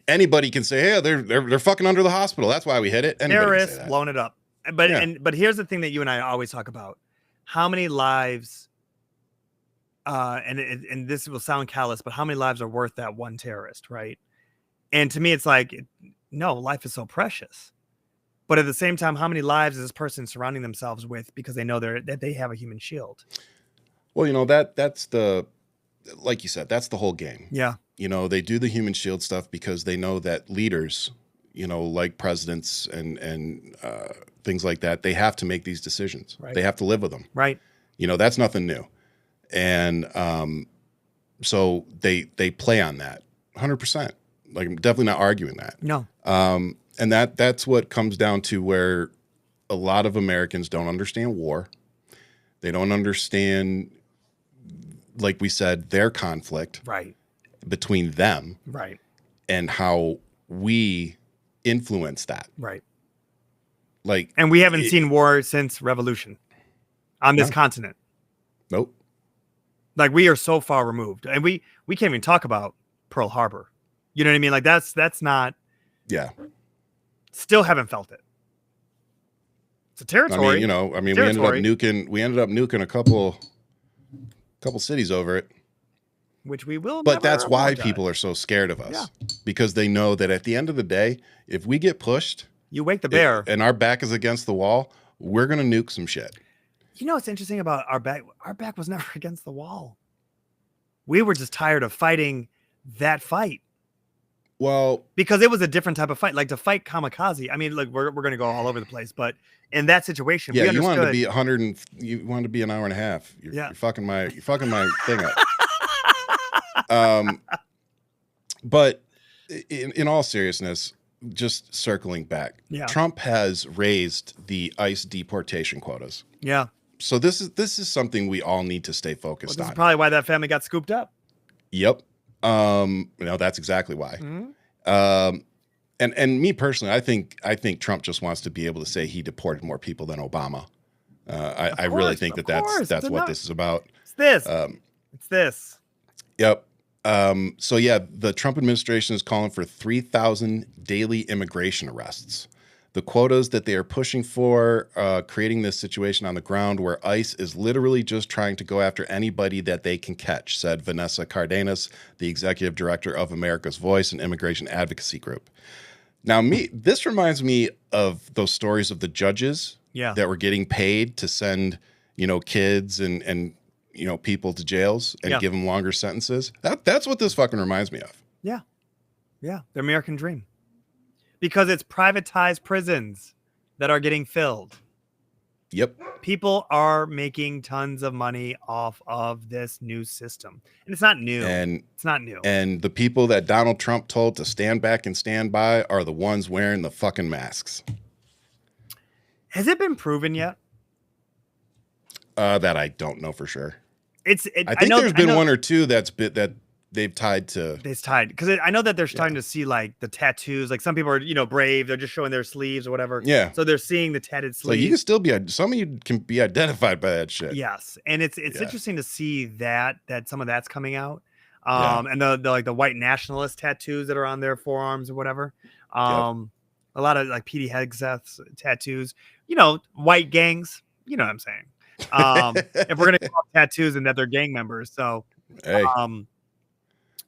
Anybody can say, "Hey, they're fucking under the hospital. That's why we hit it." Terrorists blown it up. But here's the thing that you and I always talk about: how many lives? And this will sound callous, but how many lives are worth that one terrorist, right? And to me, it's like, no, life is so precious. But at the same time, how many lives is this person surrounding themselves with because they know that they have a human shield? Well, that's like you said, that's the whole game. Yeah. They do the human shield stuff because they know that leaders, like presidents and things like that, they have to make these decisions. Right. They have to live with them. Right. That's nothing new. And so they play on that 100%. Like, I'm definitely not arguing that. No. And that's what comes down to where a lot of Americans don't understand war. They don't understand, like we said, their conflict between them, and how we influence that. Right. Like, and we haven't seen war since revolution on this continent. Nope. Like, we are so far removed, and we can't even talk about Pearl Harbor. You know what I mean? Like, that's not. Yeah. Still haven't felt it. It's a territory. We ended up nuking a couple cities over it. Which we will. But that's why people are so scared of us, because they know that at the end of the day, if we get pushed, you wake the bear, and our back is against the wall, we're gonna nuke some shit. What's interesting about our back? Our back was never against the wall. We were just tired of fighting that fight. Well, because it was a different type of fight, like to fight kamikaze. I mean, look, we're going to go all over the place, but in that situation, you wanted to be 100, you wanted to be an hour and a half. You're fucking my thing up. But in all seriousness, just circling back, Trump has raised the ICE deportation quotas. Yeah. So this is something we all need to stay focused on. This is probably why that family got scooped up. Yep. That's exactly why. Mm-hmm. And me personally, I think Trump just wants to be able to say he deported more people than Obama. I really think that's what this is about. It's this. It's this. Yep. So the Trump administration is calling for 3,000 daily immigration arrests. The quotas that they are pushing for, creating this situation on the ground where ICE is literally just trying to go after anybody that they can catch, said Vanessa Cardenas, the executive director of America's Voice, an immigration advocacy group. Now, this reminds me of those stories of the judges that were getting paid to send, kids and people to jails and give them longer sentences. That's what this fucking reminds me of. Yeah. Yeah. The American dream. Because it's privatized prisons that are getting filled. Yep. People are making tons of money off of this new system. And it's not new. It's not new. And the people that Donald Trump told to stand back and stand by are the ones wearing the fucking masks. Has it been proven yet? That I don't know for sure. I think there's been one or two that they've tied to. It's tied because I know that they're starting to see like the tattoos. Like some people are, brave. They're just showing their sleeves or whatever. Yeah. So they're seeing the tatted sleeves. So you can still some of you can be identified by that shit. Yes, and it's interesting to see that some of that's coming out. And the white nationalist tattoos that are on their forearms or whatever. A lot of like Petey Hegseth's tattoos. White gangs. You know what I'm saying. If we're gonna call tattoos and that they're gang members, so. Hey.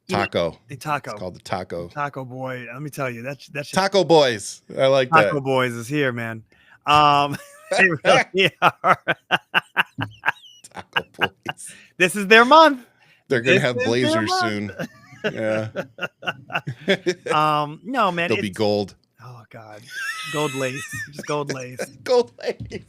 Taco. Taco. It's called the Taco. Taco Boy. Let me tell you, that's Taco Boys. I like that. Taco Boys is here, man. They really are. Taco Boys. This is their month. They're gonna have blazers soon. Yeah. No, man. They'll be gold. Oh God, gold lace. Just gold lace. Gold lace.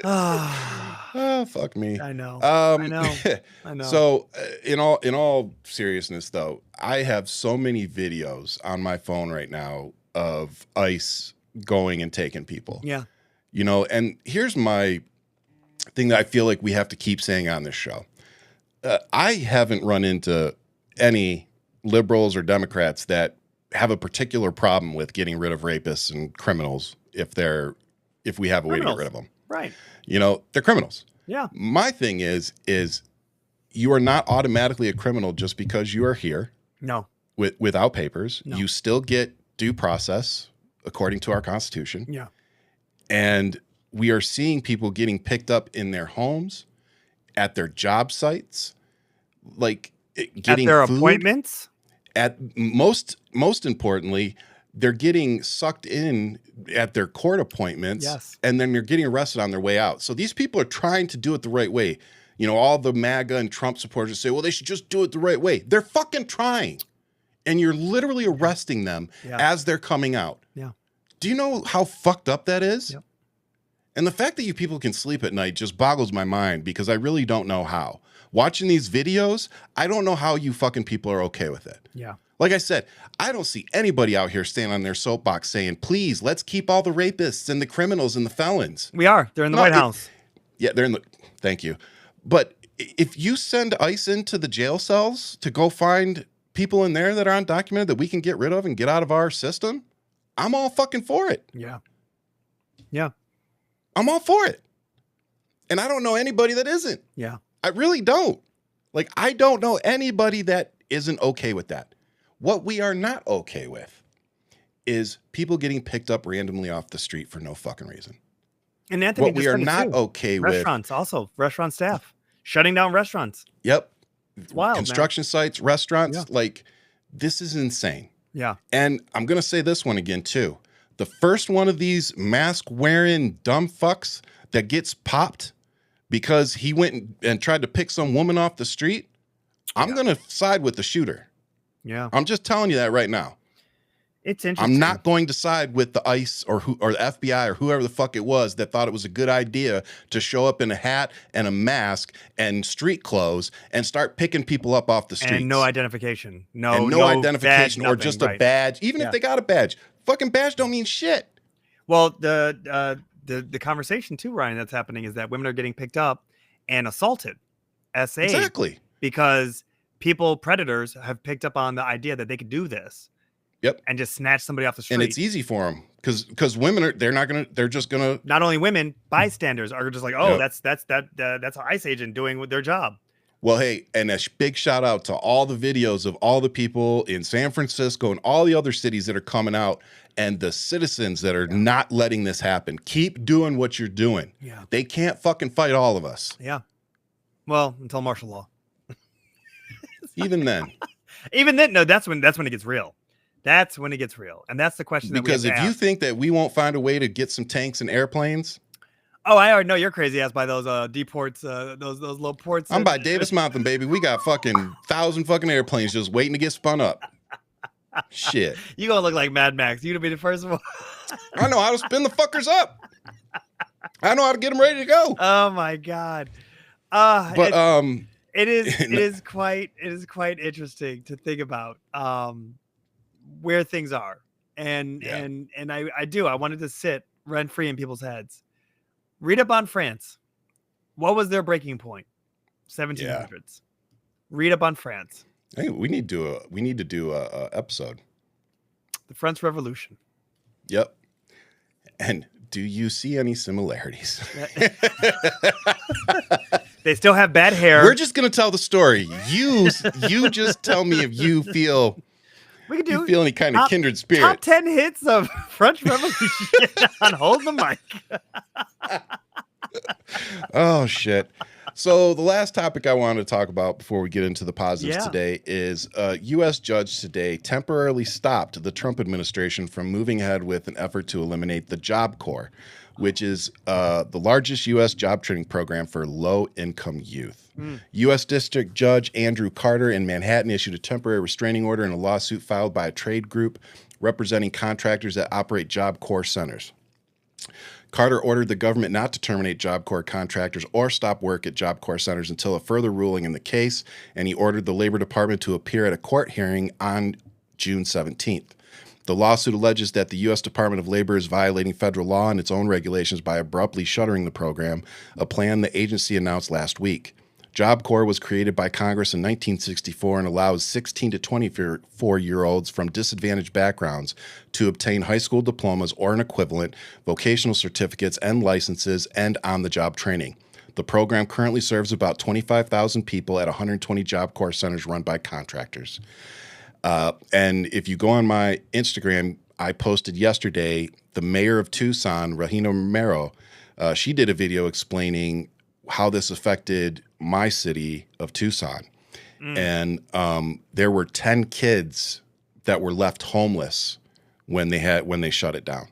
Oh, fuck me. I know. I know. So, in all seriousness, though, I have so many videos on my phone right now of ICE going and taking people. Yeah. You know, and here's my thing that I feel like we have to keep saying on this show. I haven't run into any liberals or Democrats that have a particular problem with getting rid of rapists and criminals if we have a way to get rid of them. Right. You know, they're criminals. Yeah. My thing is you are not automatically a criminal just because you are here. No. Without papers. No. You still get due process according to our Constitution. Yeah. And we are seeing people getting picked up in their homes, at their job sites, like getting at their food, appointments. At most importantly, they're getting sucked in at their court appointments. Yes. And then they're getting arrested on their way out. So these people are trying to do it the right way. You know, all the MAGA and Trump supporters say, well, they should just do it the right way. They're fucking trying. And you're literally arresting them as they're coming out. Yeah. Do you know how fucked up that is? Yep. And the fact that you people can sleep at night just boggles my mind because I really don't know how. Watching these videos, I don't know how you fucking people are okay with it. Yeah. Like I said, I don't see anybody out here standing on their soapbox saying, please, let's keep all the rapists and the criminals and the felons. We are. They're in the White House. Yeah, they're in the, thank you. But if you send ICE into the jail cells to go find people in there that are undocumented that we can get rid of and get out of our system, I'm all fucking for it. Yeah. Yeah. I'm all for it. And I don't know anybody that isn't. Yeah. I really don't. Like, I don't know anybody that isn't okay with that. What we are not okay with is people getting picked up randomly off the street for no fucking reason. And Anthony, what we are not okay with. Restaurants also. Restaurant staff. Shutting down restaurants. Yep. It's wild, construction sites, restaurants. Like, this is insane. Yeah. And I'm going to say this one again, too. The first one of these mask-wearing dumb fucks that gets popped because he went and tried to pick some woman off the street, I'm going to side with the shooter. Yeah. I'm just telling you that right now. It's interesting. I'm not going to side with the ICE or the FBI or whoever the fuck it was that thought it was a good idea to show up in a hat and a mask and street clothes and start picking people up off the streets. And no identification. No identification badge, or just a badge. Even if they got a badge. Fucking badge don't mean shit. Well, the conversation too, Ryan, that's happening is that women are getting picked up and assaulted. SA. Exactly. Because predators have picked up on the idea that they could do this. Yep. And just snatch somebody off the street. And it's easy for them because women they're just gonna. Not only women, bystanders are just like, oh, that's an ICE agent doing their job. Well, hey, and a big shout out to all the videos of all the people in San Francisco and all the other cities that are coming out and the citizens that are not letting this happen. Keep doing what you're doing. Yeah. They can't fucking fight all of us. Yeah. Well, until martial law. Even then. Even then, no, that's when it gets real. That's when it gets real. And that's the question. Because if you think that we won't find a way to get some tanks and airplanes. Oh, I already know you're crazy ass by those deports, those little ports. I'm by Davis Mountain, baby. We got fucking 1,000 fucking airplanes just waiting to get spun up. Shit. You gonna look like Mad Max. You gonna be the first one. I know how to spin the fuckers up. I know how to get them ready to go. Oh my God. It is quite interesting to think about where things are. And I wanted to sit rent free in people's heads. Read up on France. What was their breaking point? 1700s. Yeah. Read up on France. Hey, we need to do a episode. The French Revolution. Yep. And do you see any similarities? They still have bad hair. We're just gonna tell the story. You just tell me if you feel any kind of kindred spirit. Top 10 hits of French Revolution on Hold the Mic. Oh shit. So the last topic I wanted to talk about before we get into the positives today is a U.S. judge today temporarily stopped the Trump administration from moving ahead with an effort to eliminate the Job Corps, which is the largest U.S. job training program for low-income youth. U.S. District Judge Andrew Carter in Manhattan issued a temporary restraining order in a lawsuit filed by a trade group representing contractors that operate Job Corps centers. Carter ordered the government not to terminate Job Corps contractors or stop work at Job Corps centers until a further ruling in the case, and he ordered the Labor Department to appear at a court hearing on June 17th. The lawsuit alleges that the U.S. Department of Labor is violating federal law and its own regulations by abruptly shuttering the program, a plan the agency announced last week. Job Corps was created by Congress in 1964 and allows 16 to 24-year-olds from disadvantaged backgrounds to obtain high school diplomas or an equivalent, vocational certificates and licenses, and on-the-job training. The program currently serves about 25,000 people at 120 Job Corps centers run by contractors. And if you go on my Instagram, I posted yesterday, the mayor of Tucson, Regina Romero, she did a video explaining how this affected my city of Tucson. And there were 10 kids that were left homeless when they shut it down.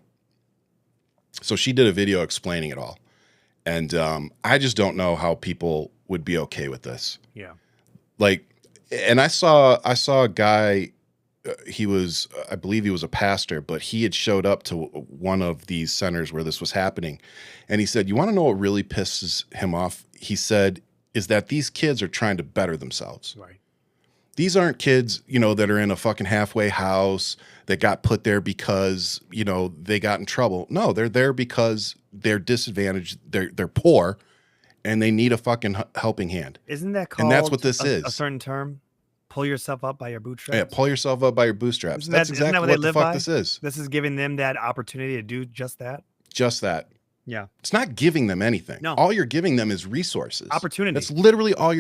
So she did a video explaining it all. And I just don't know how people would be okay with this. Yeah. Like, and I saw a guy, I believe he was a pastor, but he had showed up to one of these centers where this was happening. And he said, you want to know what really pisses him off? He said, is that these kids are trying to better themselves. Right. These aren't kids, that are in a fucking halfway house that got put there because, they got in trouble. No, they're there because they're disadvantaged. They're poor and they need a fucking helping hand. Isn't that called and that's what this is. A certain term? Pull yourself up by your bootstraps. Yeah, pull yourself up by your bootstraps. That's exactly what the fuck this is. This is giving them that opportunity to do just that. Just that. Yeah. It's not giving them anything. No. All you're giving them is resources. Opportunity. That's literally all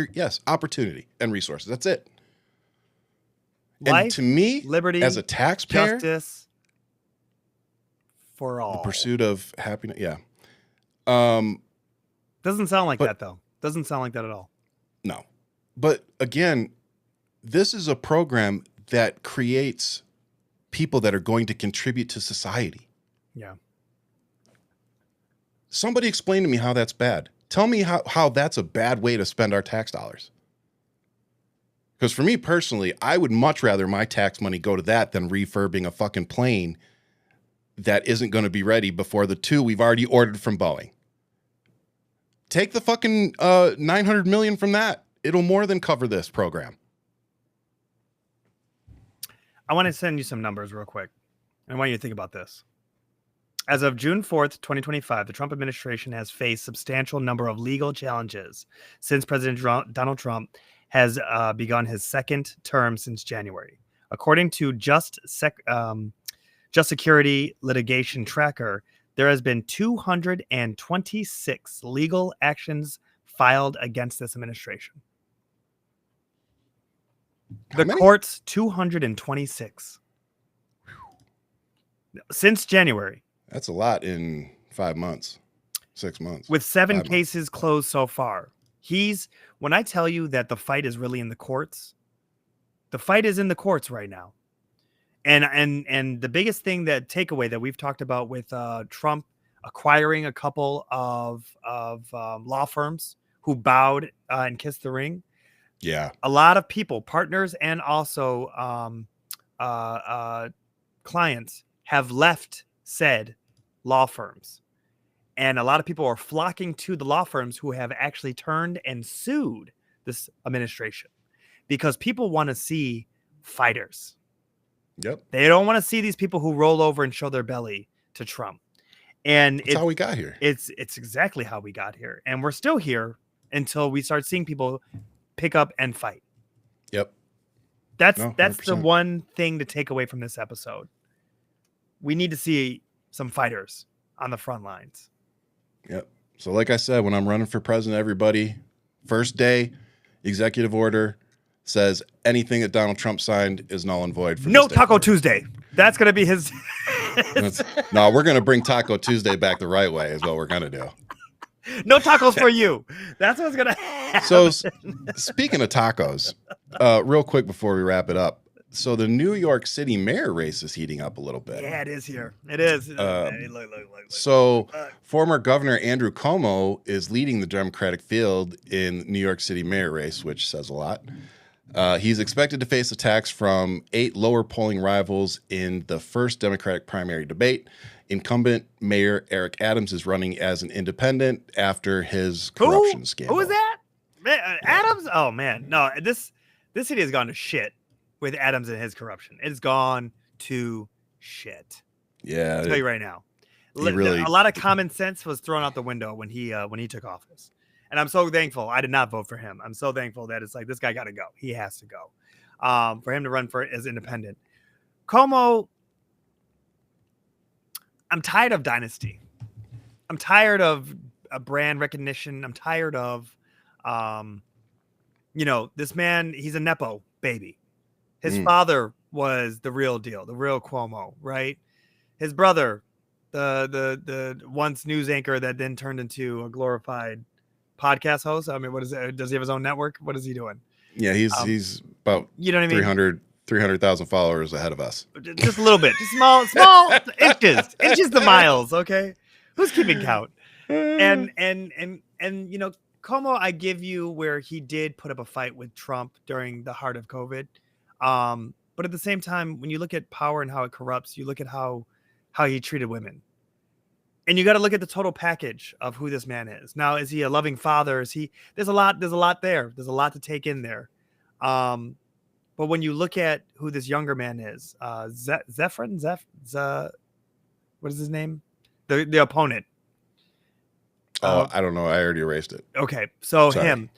opportunity and resources. That's it. Life, and to me, liberty, as a taxpayer, justice for all. The pursuit of happiness. Yeah. Doesn't sound like that though. Doesn't sound like that at all. No. But again, this is a program that creates people that are going to contribute to society. Yeah. Somebody explain to me how that's bad. Tell me how that's a bad way to spend our tax dollars. Because for me personally, I would much rather my tax money go to that than refurbing a fucking plane that isn't going to be ready before the 2 we've already ordered from Boeing. Take the fucking $900 million from that. It'll more than cover this program. I want to send you some numbers real quick. I want you to think about this. As of June 4th, 2025, the Trump administration has faced substantial number of legal challenges since President Donald Trump has begun his second term since January. According to Just Security Litigation Tracker, there has been 226 legal actions filed against this administration. The courts, 226. Since January. That's a lot in 5 months, 6 months. With 7 cases closed so far. When I tell you that the fight is really in the courts, the fight is in the courts right now. And the biggest thing, that takeaway that we've talked about with Trump acquiring a couple of law firms who bowed and kissed the ring. Yeah. A lot of people, partners and also clients, have left said law firms. And a lot of people are flocking to the law firms who have actually turned and sued this administration because people want to see fighters. Yep. They don't want to see these people who roll over and show their belly to Trump. And it's how we got here. It's exactly how we got here. And we're still here until we start seeing people pick up and fight. Yep. That's the one thing to take away from this episode. We need to see some fighters on the front lines. Yep. So like I said, when I'm running for president, everybody, first day, executive order says anything that Donald Trump signed is null and void. For no Taco Tuesday. That's going to be his. No, we're going to bring Taco Tuesday back the right way is what we're going to do. No tacos for you. That's what's gonna happen. So, speaking of tacos, real quick before we wrap it up. So the New York City mayor race is heating up a little bit. Yeah, it is here. It is. Hey, look. So former Governor Andrew Cuomo is leading the Democratic field in New York City mayor race, which says a lot. He's expected to face attacks from 8 lower polling rivals in the first Democratic primary debate. Incumbent Mayor Eric Adams is running as an independent after his corruption scandal. Who is that? Adams? Oh man, no. This city has gone to shit with Adams and his corruption. It's gone to shit. Yeah, I'll tell you right now. Really, a lot of common sense was thrown out the window when he took office, and I'm so thankful. I did not vote for him. I'm so thankful that it's like this guy got to go. He has to go. For him to run for as independent. Cuomo. I'm tired of dynasty. I'm tired of a brand recognition. I'm tired of, this man. He's a nepo baby. His father was the real deal, the real Cuomo, right? His brother, the once news anchor that then turned into a glorified podcast host. I mean, what is it? Does he have his own network? What is he doing? Yeah, he's about 300,000 followers ahead of us. Just a little bit, just small inches to miles. Okay, who's keeping count? And Cuomo, I give you where he did put up a fight with Trump during the heart of COVID. But at the same time, when you look at power and how it corrupts, you look at how he treated women. And you got to look at the total package of who this man is. Now, is he a loving father? There's a lot there. There's a lot to take in there. But when you look at who this younger man is, Zephrin, what is his name? The opponent. I don't know. I already erased it. Okay. So Sorry. Him,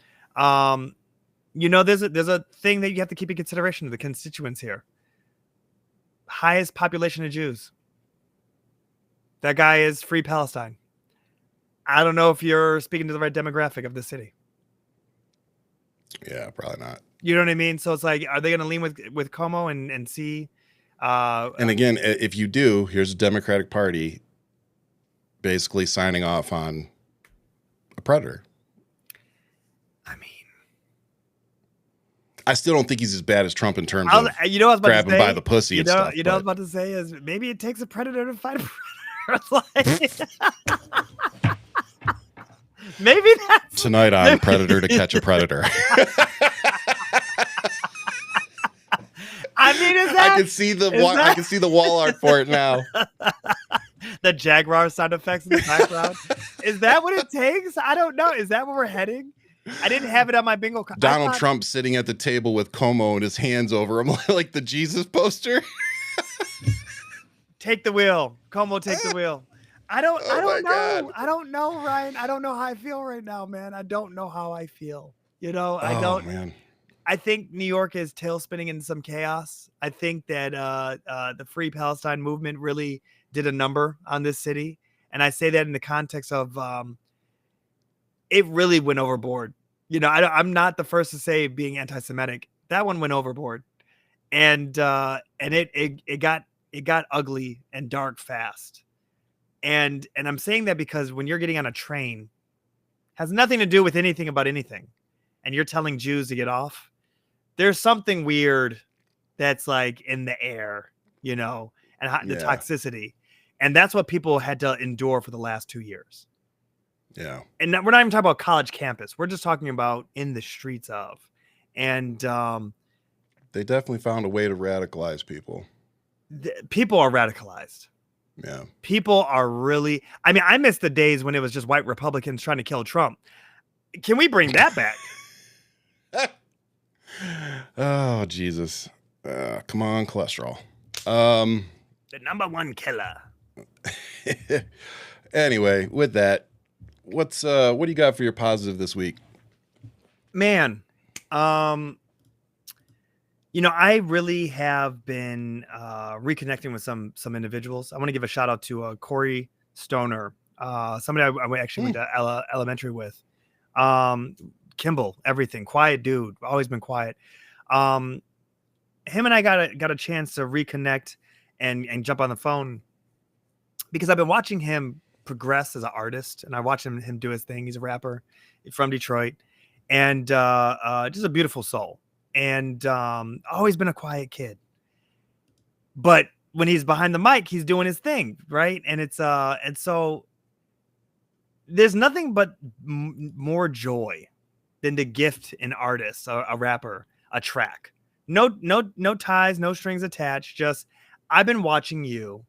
there's a thing that you have to keep in consideration of the constituents here. Highest population of Jews. That guy is Free Palestine. I don't know if you're speaking to the right demographic of the city. Yeah, probably not. You know what I mean? So it's like, are they going to lean with Cuomo and see? And again, if you do, here's a Democratic Party basically signing off on a predator. I mean, I still don't think he's as bad as Trump in terms of I was about grabbing to say, by the pussy and stuff. What I was about to say is maybe it takes a predator to fight a predator. Maybe that's tonight on Predator to Catch a Predator. I mean, I can see the wall art for it now. The Jaguar sound effects in the background. Is that what it takes? I don't know. Is that where we're heading? I didn't have it on my bingo card. Donald Trump sitting at the table with Cuomo and his hands over him like the Jesus poster. Take the wheel. Cuomo, take the wheel. I don't know. God. I don't know, Ryan. I don't know how I feel right now, man. I don't know how I feel. Man. I think New York is tail spinning in some chaos. I think that the Free Palestine movement really did a number on this city. And I say that in the context of it really went overboard. I'm not the first to say being anti-Semitic. That one went overboard. And it got ugly and dark fast. And I'm saying that because when you're getting on a train, has nothing to do with anything about anything, and you're telling Jews to get off, there's something weird that's like in the air, and the toxicity. And that's what people had to endure for the last 2 years. Yeah. And we're not even talking about college campus. We're just talking about in the streets of. And they definitely found a way to radicalize people. People are radicalized. Yeah. People are really, I miss the days when it was just white Republicans trying to kill Trump. Can we bring that back? Oh, Jesus. Come on, cholesterol. The number one killer. Anyway, with that, what do you got for your positive this week? Man, I really have been reconnecting with some individuals. I want to give a shout out to Corey Stoner, somebody I actually went to elementary with. Kimball, everything, quiet dude, always been quiet. Him and I got a chance to reconnect and jump on the phone because I've been watching him progress as an artist, and I watch him do his thing. He's a rapper from Detroit, and just a beautiful soul, and always been a quiet kid. But when he's behind the mic, he's doing his thing, right? And it's and so there's nothing but more joy than to gift an artist, a rapper, a track. No ties, no strings attached. Just, I've been watching you,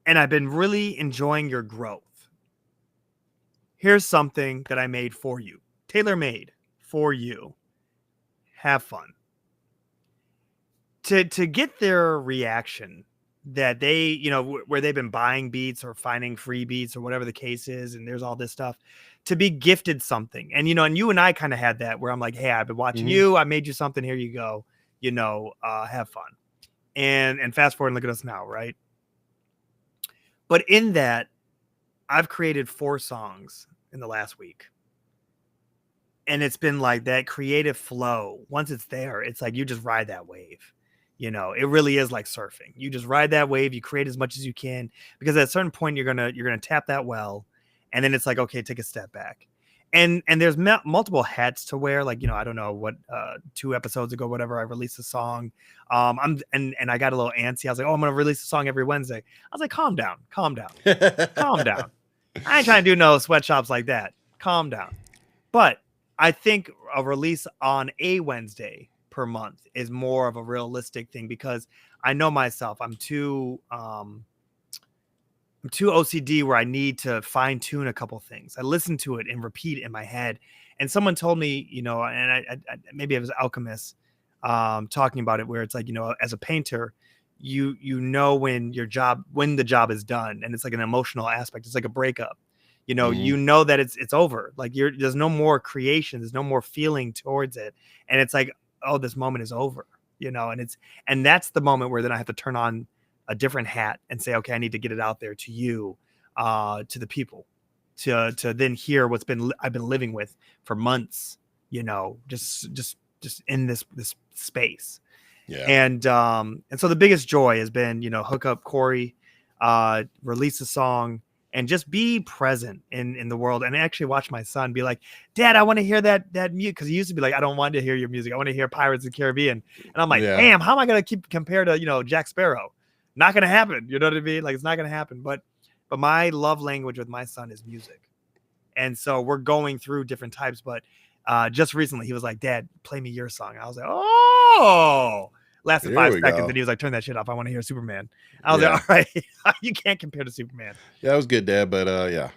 and I've been really enjoying your growth. Here's something that I made for you, tailor-made for you. Have fun. To get their reaction that they, you know, where they've been buying beats or finding free beats or whatever the case is, and there's all this stuff, to be gifted something. And, you know, and you and I kind of had that where I'm like, hey, I've been watching you. I made you something. Here you go. You know, have fun. And fast forward and look at us now, right? But in that, I've created 4 songs in the last week. And it's been like that creative flow. Once it's there, it's like you just ride that wave. You know, it really is like surfing. You just ride that wave. You create as much as you can, because at a certain point you're gonna tap that well, and then it's like, okay, take a step back. And there's multiple hats to wear. Like, you know, I don't know what 2 episodes ago, whatever, I released a song. And I got a little antsy. I was like, oh, I'm gonna release a song every Wednesday. I was like, calm down, calm down. I ain't trying to do no sweatshops like that. Calm down. But I think a release on a Wednesday per month is more of a realistic thing, because I know myself. I'm too OCD where I need to fine tune a couple things. I listen to it and repeat in my head. And someone told me, you know, and I maybe it was Alchemist talking about it, where it's like, you know, as a painter, you know when the job is done, and it's like an emotional aspect. It's like a breakup. You know, you know that it's over. Like there's no more creation. There's no more feeling towards it. And it's like, oh, this moment is over, you know, and that's the moment where then I have to turn on a different hat and say, okay, I need to get it out there to you, to the people, to then hear what's I've been living with for months, you know, just in this space. Yeah. And so the biggest joy has been, you know, hook up Corey, release a song, and just be present in the world, and actually watch my son be like, Dad, I want to hear that music. Because he used to be like, I don't want to hear your music. I want to hear Pirates of the Caribbean. And I'm like, damn, how am I going to keep compared to, you know, Jack Sparrow? Not going to happen. You know what I mean? Like, it's not going to happen. But my love language with my son is music. And so we're going through different types. But just recently he was like, Dad, play me your song. I was like, oh, lasted 5 seconds. And he was like, turn that shit off. I want to hear Superman. I was like, all right, you can't compare to Superman. Yeah, that was good, Dad. But yeah.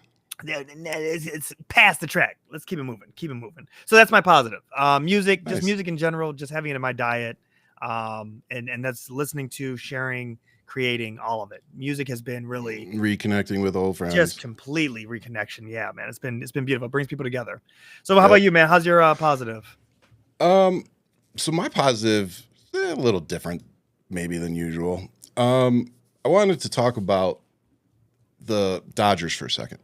It's past the track. Let's keep it moving. So that's my positive. Music, nice. Just music in general, just having it in my diet. And that's listening to, sharing, creating, all of it. Music has been really reconnecting with old friends. Just completely reconnection. Yeah, man. It's been beautiful. It brings people together. So how about you, man? How's your positive? So my positive, a little different maybe than usual. I wanted to talk about the Dodgers for a second.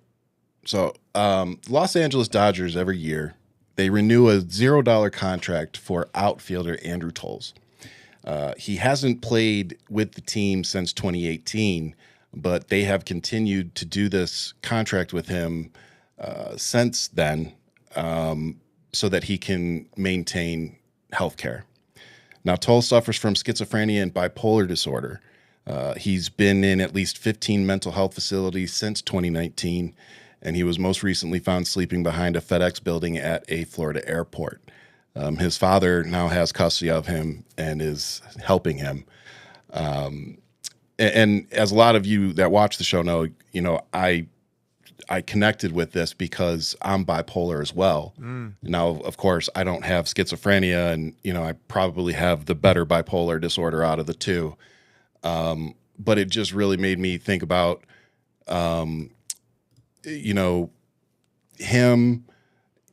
So Los Angeles Dodgers, every year, they renew a $0 contract for outfielder Andrew Toles. He hasn't played with the team since 2018, but they have continued to do this contract with him since then, so that he can maintain health care. Now, Toles suffers from schizophrenia and bipolar disorder. He's been in at least 15 mental health facilities since 2019, and he was most recently found sleeping behind a FedEx building at a Florida airport. His father now has custody of him and is helping him. And as a lot of you that watch the show know, you know, I connected with this because I'm bipolar as well. Now, of course, I don't have schizophrenia, and, you know, I probably have the better bipolar disorder out of the two. But it just really made me think about, you know, him,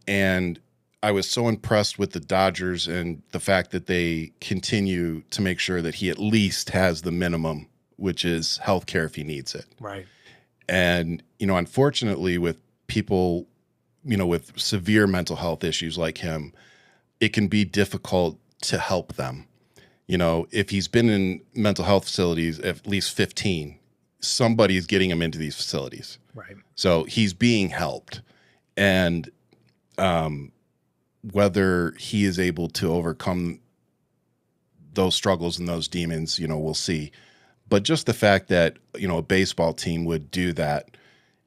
and I was so impressed with the Dodgers and the fact that they continue to make sure that he at least has the minimum, which is health care if he needs it. Right. And, you know, unfortunately with people, you know, with severe mental health issues like him, it can be difficult to help them. You know, if he's been in mental health facilities at least 15, somebody is getting him into these facilities. Right. So he's being helped. And whether he is able to overcome those struggles and those demons, we'll see. But just the fact that, a baseball team would do that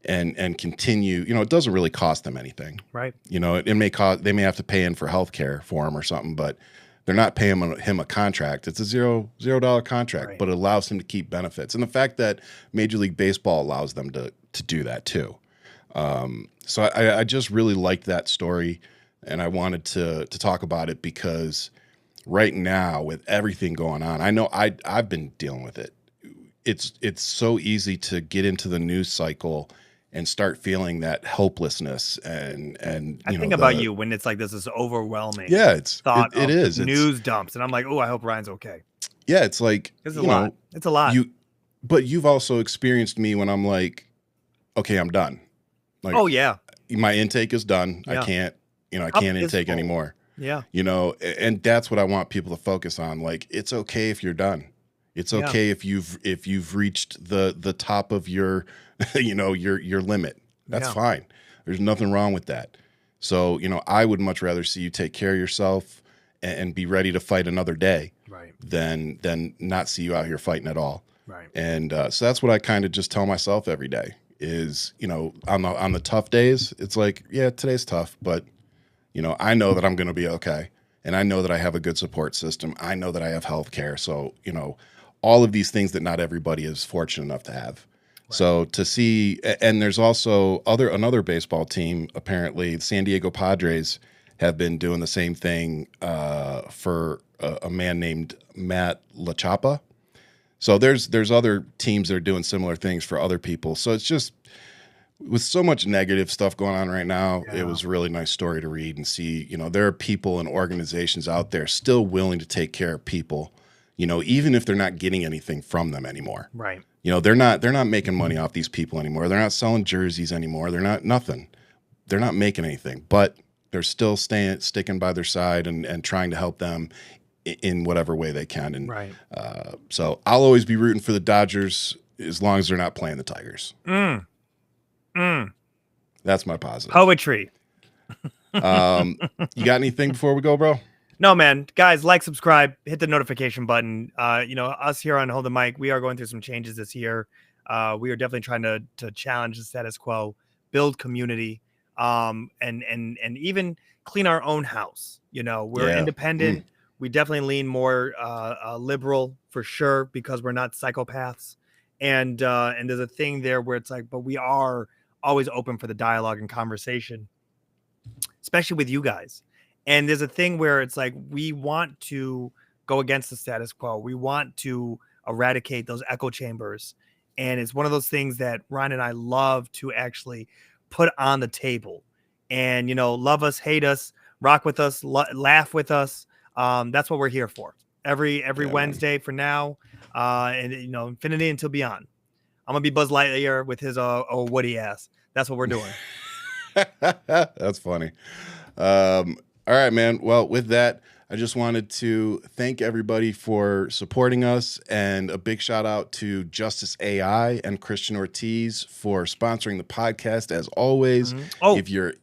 and continue, it doesn't really cost them anything. Right. It may cost, they may have to pay in for healthcare for him or something, but they're not paying him a contract. It's a $0 contract, right. but it allows him to keep benefits. And the fact that Major League Baseball allows them to do that too. So I just really liked that story, and I wanted to talk about it because right now with everything going on, I know I've been dealing with it. It's so easy to get into the news cycle and start feeling that helplessness and I think about you when it's like this is overwhelming. Yeah, it is news dumps, and I'm like, oh, I hope Ryan's okay. Yeah, it's like it's a lot. It's a lot. But you've also experienced me when I'm like, okay, I'm done. Like, oh yeah, my intake is done. Yeah. I can't intake anymore. Yeah, and that's what I want people to focus on. Like, it's okay if you're done. It's okay if you've reached the top of your, your limit. That's fine. There's nothing wrong with that. So, I would much rather see you take care of yourself and be ready to fight another day, right, than not see you out here fighting at all. Right. And so that's what I kind of just tell myself every day is, on the tough days, it's like, yeah, today's tough, but I know that I'm going to be okay. And I know that I have a good support system. I know that I have health care. So, all of these things that not everybody is fortunate enough to have. Right. So to see, and there's also another baseball team, apparently, the San Diego Padres have been doing the same thing for a man named Matt LaChapa. So there's other teams that are doing similar things for other people. So it's just, with so much negative stuff going on right now, It was a really nice story to read and see, there are people and organizations out there still willing to take care of people, even if they're not getting anything from them anymore. Right. They're not making money off these people anymore. They're not selling jerseys anymore. They're not nothing. They're not making anything, but they're still sticking by their side and trying to help them in whatever way they can. And right. So I'll always be rooting for the Dodgers as long as they're not playing the Tigers. That's my positive. Poetry. You got anything before we go, bro? No, man. Guys, subscribe, hit the notification button. Us here on Hold the Mic, we are going through some changes this year. We are definitely trying to challenge the status quo, build community, and even clean our own house. We're independent. We definitely lean more liberal for sure because we're not psychopaths. And there's a thing there where it's like, but we are always open for the dialogue and conversation, especially with you guys. And there's a thing where it's like, we want to go against the status quo. We want to eradicate those echo chambers. And it's one of those things that Ryan and I love to actually put on the table and, love us, hate us, rock with us, laugh with us. That's what we're here for every Wednesday for now. And infinity until beyond. I'm gonna be Buzz Lightyear with his Woody ass. That's what we're doing. That's funny. All right, man. Well, with that, I just wanted to thank everybody for supporting us, and a big shout out to Justice AI and Christian Ortiz for sponsoring the podcast. As always, if you're,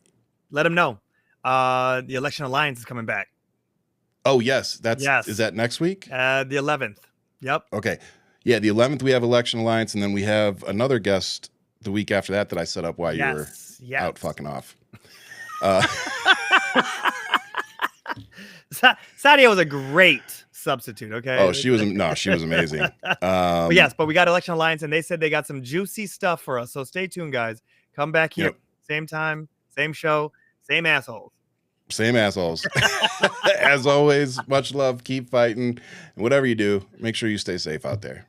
let them know the Election Alliance is coming back. Oh yes, is that next week? The 11th. Yep. Okay. Yeah, the 11th we have Election Alliance, and then we have another guest the week after that I set up while you were out fucking off. Sadia was a great substitute. Okay. Oh, she was amazing. But we got Election Alliance, and they said they got some juicy stuff for us. So stay tuned, guys. Come back here, same time, same show, same assholes. Same assholes. As always, much love. Keep fighting. And whatever you do, make sure you stay safe out there.